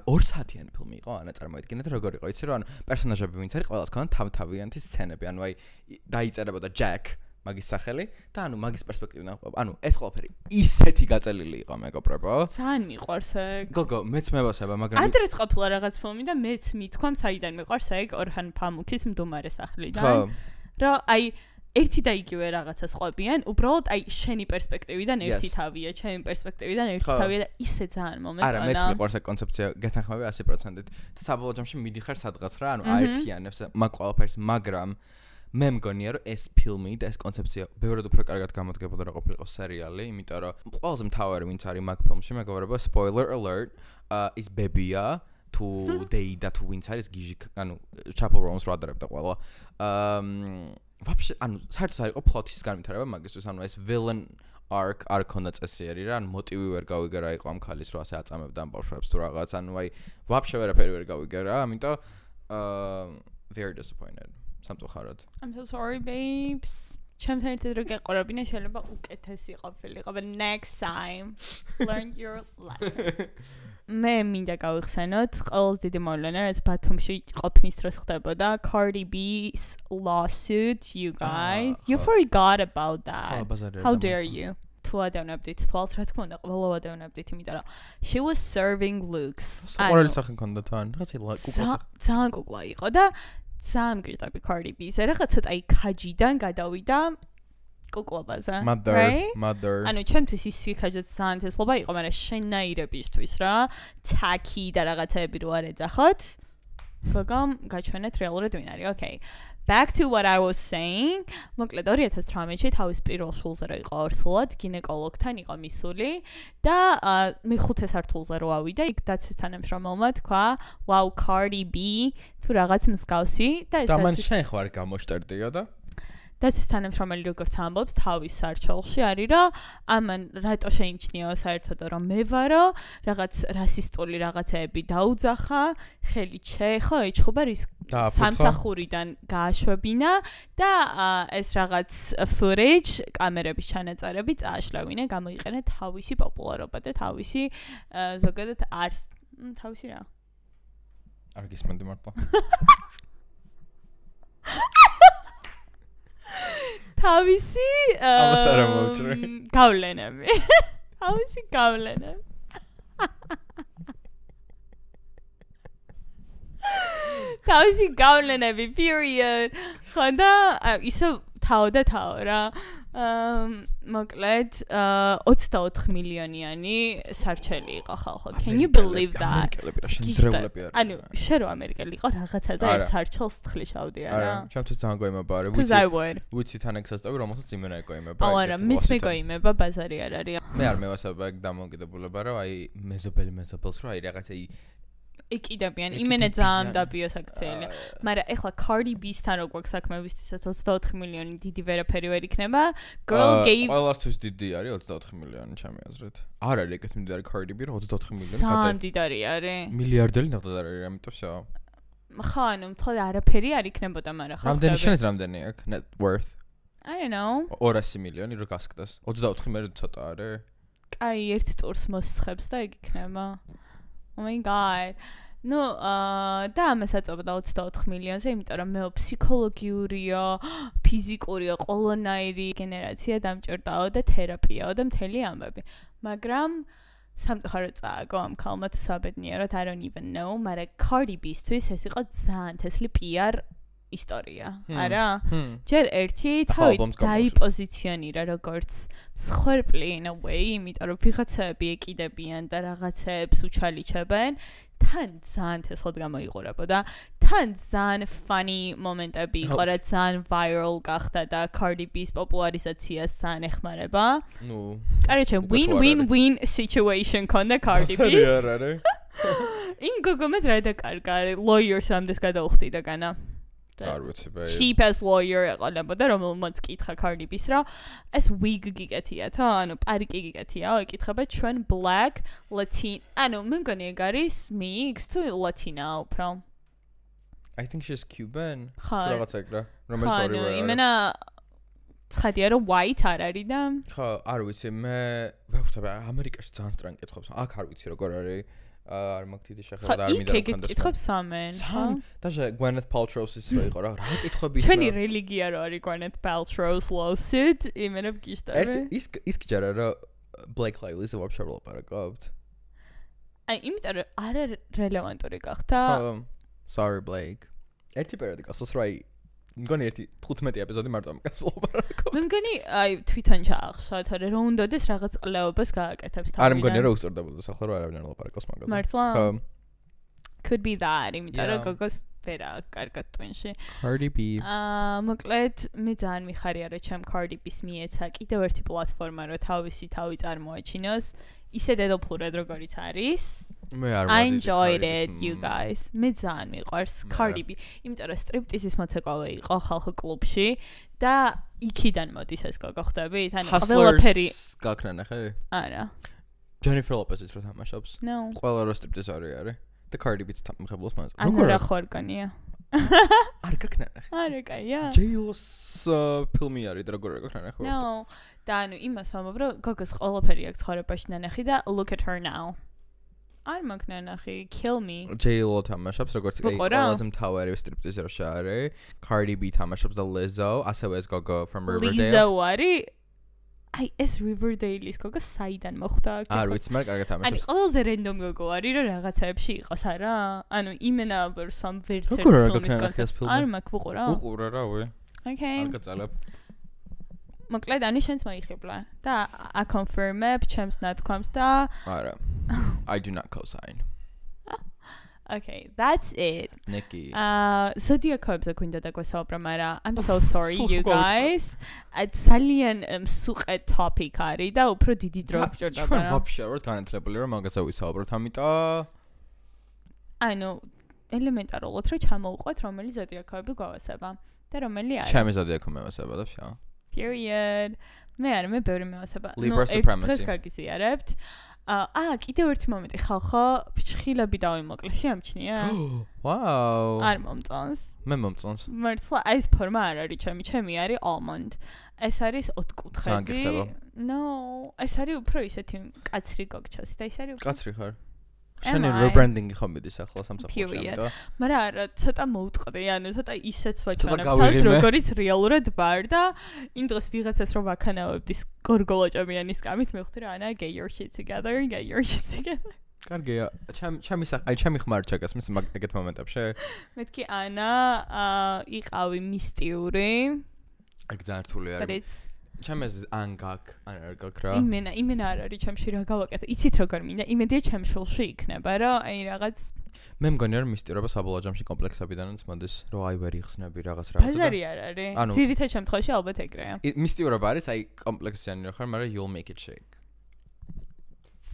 S2: 2 საათიანი ფილმი იყო, ანა წარმოიდგინეთ როგორ იყო, იცი რომ ანუ პერსონაჟები ვინც არის, ყველას ქონდა თავთავიანთი სცენები, ანუ აი დაიწერებოდა Jack მაგის სახელი და ანუ მაგის პერსპექტივიდან ანუ ეს ყველაფერი ისეთი გაწელილი იყო მეგობრებო.
S1: ძალიან მიყვარს ეგ.
S2: გოგო, მეც მევასება, მაგრამ
S1: ადრეც ყოფილა რაღაც ფილმი და მეც მithქვამ საიდან მიყვარს ეგ ორჰან ფამუქის მდუმარე სახლიდან.
S2: ხო.
S1: რომ აი ერთი და იგივე რაღაცას ყვებიან, უბრალოდ აი შენი პერსპექტივიდან ერთი თავია, ჩემი პერსპექტივიდან ერთი თავია და ისე ძალიან მომეწონა.
S2: არა, მეც მიყვარს ეგ კონცეფცია, გეთანხმები 100%-ით. და საბოლოო ჯამში მიდიხარ სადღაც რა, ანუ აერთიანებს მაგ ყველაფერს, მაგრამ მე მგონია რომ ეს ფილმი და ეს კონცეფცია ბევრად უფრო კარგად გამოდგებოდა რა ყოფილიყო სერიალი, იმიტომ რომ ყველაზე მთავარი ვინც არის მაგ ფილმში, მეგობრებო, spoiler alert, is Bebia თუ Deida თუ ვინც არის გიჟი, ანუ Chappell Roan-ს რა დარებდა ყველა. ვაფშე, ანუ საერთოდ არ იყო პლოტის განვითარება მაგისთვის, ანუ ეს villain arc არ ქონდა წესიერი რა, ანუ მოტივი ვერ გავიგე რა იყო ამ ქალის რო ასე აწამებდა ამ ბავშვებს თუ რაღაც, ანუ აი ვაფშე ვერაფერი ვერ გავიგე რა, ამიტომ very disappointed. სამწუხაროდ.
S1: I'm so sorry babes. ჩემთან ერთად რო გეყურებინა შეიძლება უკეთესი ყოფილიყო, but next time learn your lesson. მე მინდა გავიხსენოთ ყველაზე დიდი მოვლენა, რაც ბათუმში ყოფნის დროს ხდებოდა, Cardi B's lawsuit, you guys. You forgot about that. How dare you? თუ ადევნებდით თვალს, რა თქმა უნდა, ყველა ადევნებდით, იმიტომ რომ she was serving looks.
S2: საყვარელი სახე მქონდა თან, რაღაცა კუკლასა.
S1: ძალიან კუკლა იყო და ძალიან გიჟდები Cardi B-ზე, რა ცოტა აი ქაჯიდან გადავიდა კუკლობაზე.
S2: Mother.
S1: ანუ ჩემთვის ის სიხაჟეც ძალიან თესლობა იყო, მაგრამ შენაირებისთვის რა, tacky და რაღაცები რო არ ეძახოთ. გოგომ გაჩვენეთ რეალურად ვინ არის. Okay. Back to what I was saying. მოკლედ 2018-ში თავის პირველ შულზე რო იყო ორსულად, გინეკოლოგთან იყო მისული და მე-5 სართულზე რო ავიდა, იქ დაცვის თანამშრომელმა თქვა, "Wow, Cardi B თუ რაღაც მსგავსი" და ეს
S2: და მან შენ ხარ გამოშტერდიო და
S1: დაცვის თანამშრომელი როგორც ამბობს თავის სარჩელში არის რომ ამან რატო შეიმჩნიო საერთოდ რომ მე ვარო რაღაც რასისტული რაღაცეები დაუძახა ხელი ჩეხო ეჭხობა რის სამსახურიდან გააშვებინა და ეს რაღაც footage კამერების ჩანაწერები წააშლევინა გამოიყენა თავისი პოპულარობა და თავისი ზოგადად არს თავისი რა
S2: არ გისმენდი მართლა
S1: თავისი
S2: ამას არ მოვჭრე
S1: გავლენები თავისი გავლენები თავისი გავლენები period ხოდა ისე თავ რა მოკლედ 24 მილიონიანი სარჩელი იყო ხალხო. Can you believe that? ანუ შენ რო ამერიკელი იყო რაღაცაზე ერთ სარჩელს თხლიშავდი არა?
S2: ჩემთვის ძალიან გოიმება არა. ვიცი თან ექსასტავი რომელსაც იმენა ეკოიმება.
S1: არა, მის მეკოიმება ბაზარი არ არის.
S2: მე არ მევასება ეგ დამოუკიდებულება რომ აი მეზობელს რო აი რაღაცა
S1: ეკიდებიან იმენა ძალიან დაბიოს აქციელია. მაგრამ ეხლა Cardi B-სთან რო გვაქვს საქმე ვისთვისაც 24 მილიონი დიდი ვერაფერი ვერ იქნება. Girl gave
S2: ყველასთვის დიდი არის 24 მილიონი ჩემი აზრით. არ არის ეგეთ მდიდარი Cardi B რო 24 მილიონი
S1: ძალიან დიდარი არის.
S2: მილიარდელი ნახდა არის, ამიტომ შო.
S1: ხა ანუ მთლად არაფერი არ იქნებოდა, მაგრამ ხა
S2: რამდენი შენს რამდენი აქვს net worth?
S1: I don't know.
S2: 200 მილიონი რო გასკდას. 24 მე ცოტა არის.
S1: კაი, ერთ ტურს მოსხებს და ეგ იქნება. Oh my god. No, და ამას აწობდა 24 მილიონზე, იმიტომ რომ მე ფსიქოლოგიურიო, ფიზიკურიო, ყველანაირი გენერაცია დამჭირდაო და თერაპიაო და მთელი ამბები. მაგრამ სამწუხაროდ წააგო ამ ქალმა თუ საბედნიეროდ, I don't even know, მაგრამ Cardi B-ისთვის ეს იყო ძალიან თესლი PR ისტორია, არა? ჯერ ერთი თავი დაიპოზიციონირა როგორც მსხვერპლი in a way, იმიტომ რომ ვიღაცები ეკიდებიან და რაღაცებს უჩალიჩებენ, თან ძალიან თესლად გამოიყურებოდა, თან ძალიან funny მომენტები იყო, რა ძალიან viral გახდა და Cardi B-ს პოპულარიზაციას ძალიან ეხმარება.
S2: ნუ,
S1: კაროჩე win-win-win situation ქონდა Cardi B-ს. იმ გოგომას რა დაკარგა, lawyers რამდენს გადაუხდიდა განა. Cheap as lawyer ეყოლებოდა რომელმაც კითხა Cardi B-ს რა ეს wig გიგეთია თა ანუ პარიკი გიგეთია ეკითხება ჩვენ black latin ანუ მე მგონი ეგ არის mixed to latina უფრო
S2: I think she's Cuban
S1: თუ
S2: რაღაცა ეგ რა რომელიც ორივე
S1: ანუ იმენა ცხადია რომ white არ არის და
S2: ხო არ ვიცი მე ვეხვდები ამერიკაში ძალიან სტრანგი კითხავს აქ არ ვიცი როგორ არის არ მაქვს დიდი შეხედა არ მინდა რომ ხანდას
S1: კითხებს სამენ ხო
S2: და Gwyneth Paltrow's ის რა იყო რა კითხები ის
S1: ჩვენი რელიგია რო არის Gwyneth Paltrow's lawsuit იმენა გიშტები
S2: ის გჯერა რა Blake Lively-ზე ვაფშე არ ვლაპარაკობთ
S1: აი იმიტომ რომ არ რელევანტური გახდა
S2: sorry Blake ერთი პერიოდი გასულს რა მგონი ერთი 15 ეპიზოდი მარტო ამას ვლაპარაკობ
S1: მე მგონი აი თვითონ ჩაახშა თორე რომ უნდადეს რაღაც ყლეობას გააკეთებს თავიდან
S2: არ მგონი რომ უსწორდებოდეს ახლა რომ არავინ არ ვლაპარაკობს მაგაზე
S1: მართლა could be that იმიტომ რომ გოგოს ვერა კარგად twin-ში
S2: Cardi B
S1: მოკლედ მე ძალიან მიხარია რომ ჩემ Cardi B-ს მიეცა კიდევ ერთი პლატფორმა რომ თავისი თავი წარმოაჩინოს ისე დედოფლურად როგორიც არის
S2: მე არ
S1: I enjoyed it you guys მე ძალიან მიყვარს Cardi B იმიტომ რომ სტრიპტიზის მოცეკვავე იყო ხალხო კლუბში და იქიდან მოდის ეს გოგო ხვდებით ანუ ყველაფერი
S2: გაქნა ნახე
S1: არა
S2: Jennifer Lopez-ის რო თამაშობს
S1: no
S2: ყველა რო სტრიპტიზარი არის და Cardi B-ს მიხებლოს მას
S1: როგორ რა ხორგანია
S2: არ გაქნა ნახე
S1: არა კაია
S2: J-Lo's ფილმი არის და როგორ გაქნა ნახე
S1: no და ანუ იმას ვამბობ რომ გოგოს ყველაფერი აქვს ცხოვრებაში ნანახი და look at her now არ მაქვს ნანახი kill me
S2: J-Lo თამაშობს როგორც ყველაზე მთავარი სტრიპტიზერში არის Cardi B თამაშობს და Lizzo ასევე ეს გოგო from Riverdale
S1: Lizzo არის აი ეს Riverdale-ის გოგო საიდან მოხვდა
S2: არ ვიცი მაგრამ კარგად თამაშობს
S1: აი ყველაზე random გოგო არის რომ რაღაცაებში იყოს არა ანუ იმენა some weird ფილმის კონცეფტი არ მაქვს
S2: უყურა რავი
S1: okay
S2: არ გაწალებ
S1: მოკლედ ანი შენს მოიხიბლა და აკონფირმებ ჩემს ნათქვამს და
S2: არა I do not co-sign
S1: Okay, that's it.
S2: Nikki.
S1: Zodiac-ებზე გვინდა დაგვესაუბრა, მაგრამ I'm so sorry you guys. ძალიან მსუყე topic არის და უფრო დიდი დრო გჭირდება.
S2: ჩვენ ვაფშე ვართ განათლებული რომ მაგაზე ვისაუბროთ, ამიტომ
S1: ანუ ელემენტარულად რომ ჩამოუყვეთ რომელი ზოდიაკოები გვავასება და რომელი არის.
S2: ჩემი ზოდიაკო მევასება და ვშა.
S1: Period. მე ბევრი მევასება.
S2: Libra supremacy.
S1: ეს გაგიზიარებთ. კიდევ ერთი მომენტი ხალხო, ფიჩხილები დავიმოკლე, შეამჩნია?
S2: Wow.
S1: არ მომწონს.
S2: მე მომწონს.
S1: მართლა ეს ფორმა არ არის ჩემი არის almond. ეს არის ოთხკუთხედი. No, ეს არის უფრო ისეთი კაცრი გოგჩასი და ეს არის
S2: კაცრი ხარ. შენი rebranding-ი ხომ მიდის ახლა სამსახურში ამიტომ.
S1: მაგრამ არა, ცოტა მოუტყდი, ანუ ცოტა ისეც ვაჩვენებ თავს, როგორიც რეალურად ვარ და იმ დროს ვიღაცას რომ ვაქანავებდი გორგოლაჭებიანის კამით, მივხვდი რა, ანა get your shit together. კარგია,
S2: ჩემი ხმარ ჩაგასმის ეგეთ მომენტებში.
S1: მეთქი ანა, იყავი მისტიური.
S2: ეგ ძალიან რთული არის. ჩემს ან გაკ ან არ გაკ რა
S1: იმენა არ არის ჩემში რა გავაკეთე იცით როგორ მინდა იმედია ჩემს შულში იქნება რა აი რაღაც
S2: მე მგონია რომ მისტირობა საბოლოო ჯამში კომპლექსებიდანაც მოდის რომ აი ვერ იხსნები რაღაც
S1: ბაზარი არ არის ძირითად შემთხვევაში ალბათ ეგრეა
S2: მისტირობა არის აი კომპლექსიანი რო ხარ მაგრამ you'll make it shake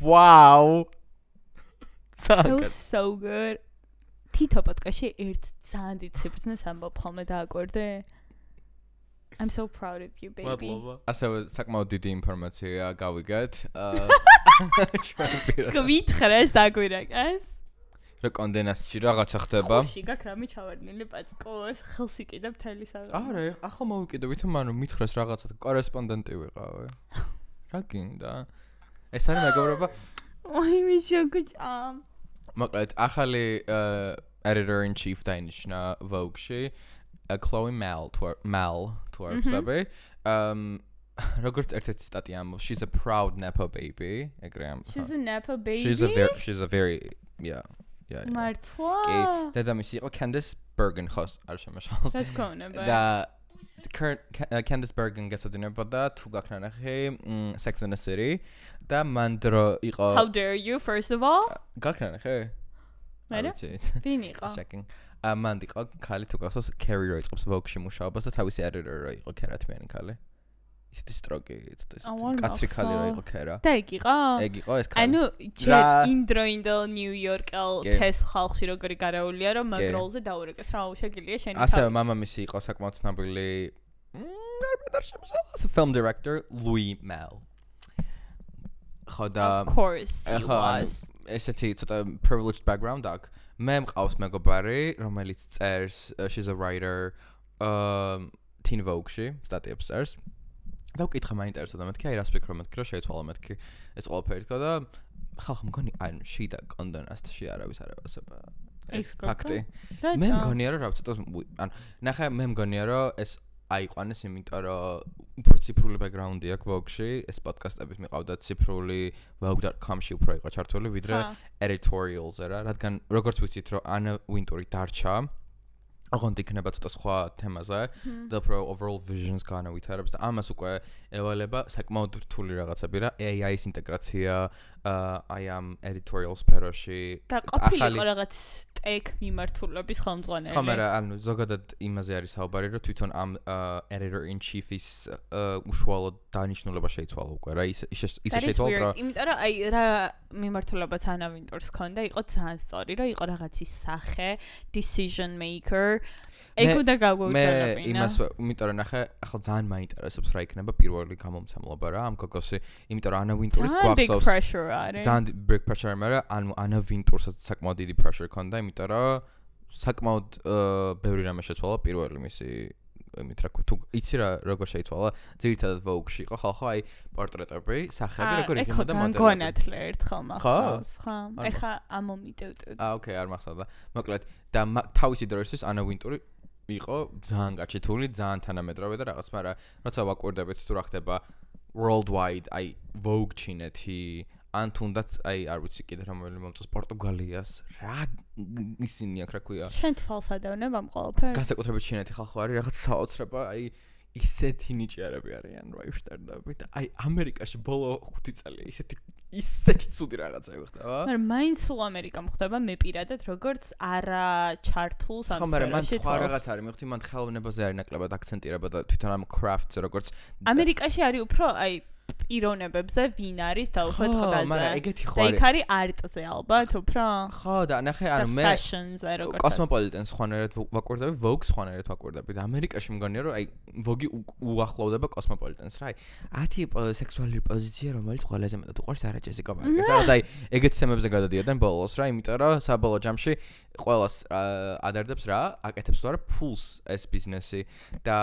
S2: wow
S1: so good თითო პოდკასტში ერთ ძალიან დიდ სიბრძნეს ამბობ ხოლმე დააკვირდე I'm so proud of you baby.
S2: ასევე საკმაოდ დიდი ინფორმაცია გავიგეთ.
S1: გვითხრეს დაგვირაკეს.
S2: რა კონდენასში რაღაცა ხდება.
S1: ხში გაქ რამე ჩავარდნილი პაწკოს ხელს იყიდა მთელი საღამო.
S2: არა, ახლა მოვიკიდე ანუ მითხრეს რაღაცა კორესპონდენტი ვიყავე. რა გინდა? ეს არის მეგობრობა.
S1: I miss you good.
S2: მოკლედ, ახალი editor in chief დაინიშნა Vogue-ში. Chloe Mal თვარწები. როგორც ერთ-ერთი სტატია ამბობს, she's a proud nepo baby. ეგრეა.
S1: She's a nepo baby.
S2: She's a very yeah.
S1: მართლა?
S2: კი, დედამისი იყო Candice Bergen ხოს, არ შემაშალს.
S1: ეს ქონება.
S2: და Candice Bergen გასადინებოდა თუ გაქნა ნახე Sex and the City და მან დრო იყო
S1: How dare you first of all?
S2: გაქნა ნახე?
S1: მე? ვინ იყო?
S2: Checking. მან იყო ქალი თუ გახსოვს Carrie რო იწყებს Vogue-ში მუშაობას და თავისი editor რო იყო ქერათმიანი ქალი. ისეთი სტროგი, კაცრი ქალი რა იყო ქერა.
S1: და ეგ იყო?
S2: ეგ იყო ეს ქალი.
S1: ანუ იმ დროინდელ ნიუ-იორკელ თეს ხალხში როგორი გარაულია რომ მაგროლზე დაურეკეს რა უშეგიძლია შენი თავი.
S2: ასევე მამამისი იყო საკმაოდ ცნობილი არ შემოშალოს film director Louis Mal.
S1: Of course he was.
S2: ესეთი ცოტა privileged background აქვს. მე მყავს მეგობარი რომელიც წერს she's a writer Teen Vogue-ში სტატიებს წერს. და უკითხა მაინტერესებდა მეთქი აი რას ფიქრობ მეთქი რა შეიცვალა მეთქი ეს ყველაფერი თქო და ხალხი მგონი აი შიდა კონდენასტში არავის არ ევასება ეს ფაქტი მე მგონია რომ რა ცოტა ანუ ნახე მე მგონია რომ ეს აიყვანეს იმიტომ რომ უფრო ციფრული ბექგრაუნდი აქვს Vogue-ში ეს პოდკასტებით მიყავდა ციფრული vogue.com-ში უფრო იყო ჩართული ვიდრე editorials-ზე რა რადგან როგორც ვიცით რომ ანა ვინტური დარჩა აღონდ იქნება ცოტა სხვა თემაზე და უფრო overall visions განავითარებს და ამას უკვე ევალება საკმაოდ რთული რაღაცები რა AI-ის ინტეგრაცია აი ამ editorial სფეროში
S1: და ყოფილიყო რაღაც tech მიმართულების ხელმძღვანელი
S2: ხო მაგრამ ანუ ზოგადად იმაზე არის საუბარი რომ თვითონ ამ editor in chief-ის უშუალოდ დანიშნულება შეიცვალა უკვე რა ისე შეიცვალა რა
S1: იმიტომ რომ აი რა მიმართულებაც ანა ვინტურს ქონდა იყო ძალიან სწორი რომ იყო რაღაცის სახე decision maker ეგ უნდა გაგვეუძლებინა
S2: მე იმას იმიტომ რომ ნახე ახლა ძალიან მაინტერესებს რა იქნება პირველი გამომცემლობა რა ამ გოგოსი იმიტომ რომ ანა ვინტურის გვახსოვს ძალიან big pressure მაგრამ ანუ ანა ვინტურსაც საკმაოდ დიდი pressure ქონდა იმიტომ რომ საკმაოდ ბევრი რამე შეცვალა პირველი მისი იმით რა ქვია თუ იცი რა როგორ შეიცვალა ძირითადად Vogue-ში იყო ხალხო აი პორტრეტები სახეები როგორ იღებდა მოდელები
S1: გონათლე ერთხელ მახსოვს ხო ეხა ამომიტევტო
S2: ოკეი არ მახსოვდა მოკლედ და თავისი დროისთვის ანა ვინტური იყო ძალიან გაჩეთული ძალიან თანამედროვე და რაღაც მაგრამ როცა ვაკვირდებით თუ რა ხდება worldwide აი Vogue ჩინეთი ან თუნდაც აი არ ვიცი კიდე რომელი მომწონს პორტუგალიას რა ისინი აქ რა ქვია
S1: შენ თვალს ადევნებ ამ ყველაფერს
S2: განსაკუთრებით ჩინეთი ხალხო არის რაღაც საოცრება აი ისეთი ნიჭიერები არიან რა იფშტარდები და აი ამერიკაში ბოლო 5 წელი ისეთი ცუდი რაღაცები ხდება
S1: მაგრამ მაინც სულ ამერიკამ ხდება მე პირადად როგორც არა ჩართულს ამ სფეროში
S2: ხო მაგრამ მან სხვა რაღაც არის მე ხვდი მან ხელოვნებაზე არის ნაკლებად აქცენტირება და თვითონ ამ craft-ზე როგორც
S1: ამერიკაში არის უფრო აი პიროვნებებზე ვინ არის და უფრო ტყდაზე.
S2: ხო, მაგრამ ეგეთი ხო არის.
S1: და იქ არის არტზე ალბათ უფრო.
S2: ხო, და ნახე, ანუ მე
S1: fashion-ზე როგორც
S2: Cosmopolitan-ს ხვანერად ვაკვირდები, Vogue-ს ხვანერად ვაკვირდები და ამერიკაში მგონია რომ აი Vogue-ი უახლოვდება Cosmopolitan-ს, რა. 10 სექსუალური პოზიცია რომელიც ყველაზე მეტად უყვარს არა ჯესიკა პარკერს. რაღაც აი ეგეთ თემებზე გადადიოდნენ ბოლოს რა, იმიტომ რომ საბოლოო ჯამში ყველას ადარდებს რა, აკეთებს თუ არა ფულს ეს ბიზნესი და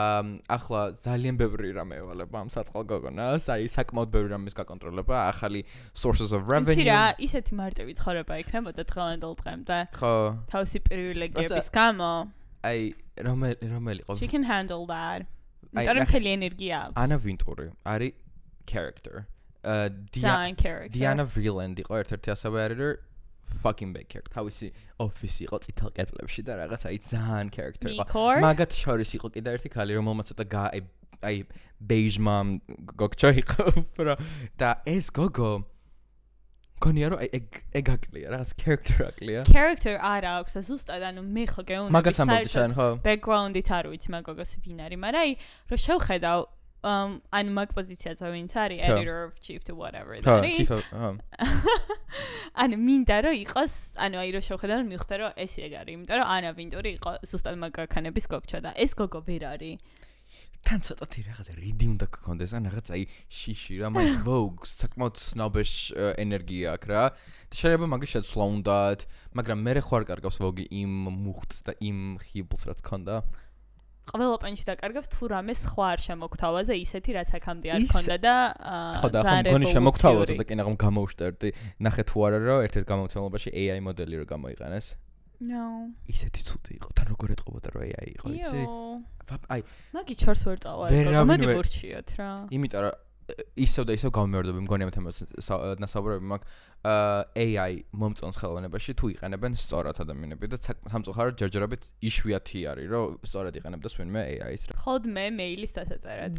S2: ახლა ძალიან ბევრი რამე ევალება ამ საწყალ გოგონას, აი საკმაოდ ბევრი რამის გაკონტროლება, ახალი sources of revenue.
S1: იცი რა, ისეთი მარტივი ცხოვრება იქნებოდა დღევანდელ დღემდე.
S2: ხო.
S1: თავისი პრივილეგიების გამო.
S2: აი რომელი ყო?
S1: She can handle that. იმიტომ მთელი ენერგია აქვს.
S2: ანა ვინტური არის character. Diana Vreeland იყო ერთ-ერთი ასევე editor fucking big character. თავისი office იყო წითელ კედლებში და რაღაც აი ძალიან character იყო. მაგათ შორის იყო კიდე ერთი ქალი რომელმაც ცოტა აი beige mom გოგჩა იყო და ეს გოგო გონია რომ ეგ აკლია რაღაც character აკლია
S1: character არა აქვს და ზუსტად ანუ მე ხო გეუბნები
S2: მაგას ამბობდი შენ ხო
S1: background-ით არ ვიცი მაგ გოგოს ვინ არის მაგრამ აი რომ შევხედავ ანუ მაგ პოზიციაზე ვინც არის editor of chief to whatever და არის ანუ მინდა რომ იყოს ანუ აი რომ შევხედავ მივხვდე რომ ეს ეგ არის იმიტომ რომ ანა ვინტური იყო ზუსტად მაგ ქანების გოგჩა და ეს გოგო ვერ არის
S2: თან ცოტათი რაღაც რიდი უნდა გქონდეს ან რაღაც აი შიში რა მაინც Vogue საკმაოდ snobbish ენერგია აქვს რა შეიძლება მაგის შეცვლა უნდათ მაგრამ მე ხوار კარგავს Vogue იმ მუხტს და იმ ხიბლს რაც ქონდა
S1: ყველა პანჩი დაკარგავს თუ რამე სხვა არ შემოგთავაზე ისეთი რაც აქამდე არ ქონდა და
S2: ხო და ხომ გონი შემოგთავაზე და კინაღამ გამოუშტერდი ნახე თუ არა რომ ერთ-ერთ გამოცემაში AI მოდელი რო გამოიყენეს
S1: No.
S2: ისეთი ცუდი იყო, თან როგორ ეტყობოდა რომ AI იყო, იცი? აი,
S1: მაგი ჩორს ვერ წავალ, მოდი ვორჩიოთ რა.
S2: იმიტომ რომ ისევ და ისევ გამიმეორდები მგონი ამ თემას ნასაუბრები მაქვს AI მომწონს ხელოვნებაში თუ იყენებენ სწორად ადამიანები და სამწუხაროდ ჯერჯერობით იშვიათი არის რომ სწორად იყენებდეს ვინმე AI-ს რა.
S1: ხოდმე მეილის დასაწერად.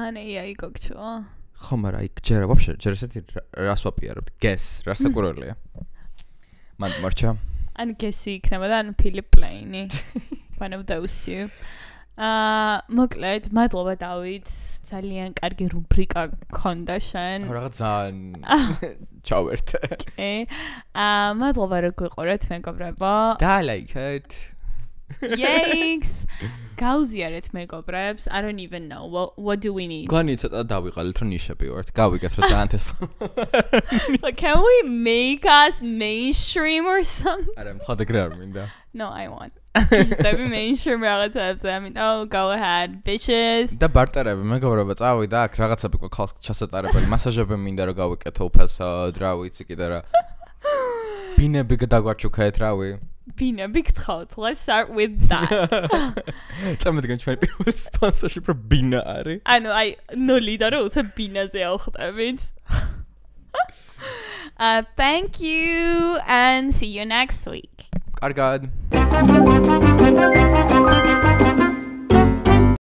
S1: ან AI გოგჩო.
S2: ხო, მაგრამ აი ჯერა ვაფშე ჯერ ესეთი რას ვაპიარებთ? Guess, რა საკურველია. მან მარჩა
S1: ან გესი იქნებოდა ან ფილიპ პლეინი. One of those two. მოკლედ, მადლობა დავით. ძალიან კარგი რუბრიკა გქონდა შენ.
S2: რაღაც ძალიან ჩავერთე.
S1: კი. მადლობა რომ გიყურეთ მეგობრებო.
S2: დალაიქეთ.
S1: Yikes. გავზიარეთ მეგობრებს. I don't even know. What do we need?
S2: გონი ცოტა დავიყალეთ რომ ნიშები ვართ. გავიგეთ რომ ძალიან თესლა.
S1: But can we make us mainstream or something?
S2: არა, მხატე გრე არ მინდა.
S1: No, I want. Just be mainstream რაღაცებს. I mean, oh, go ahead, bitches.
S2: და ბარტერები მეგობრებო, წავიდა აქ რაღაცები ყო ხალხს ჩასაწარებელი. მასაჟები მინდა რომ გავიკეთო უფასოდ, რა ვიცი კიდე რა. ბინები გადაგვაჩუქეთ, რავი.
S1: ბინები გთხოვთ. Let's start with that.
S2: წამოდგენ ჩვენი პირველი სპონსორში პრო ბინა არის.
S1: ანუ აი ნოლიდან რომ უცებ ბინაზე ავხტებით. Thank you and see you next week.
S2: კარგად.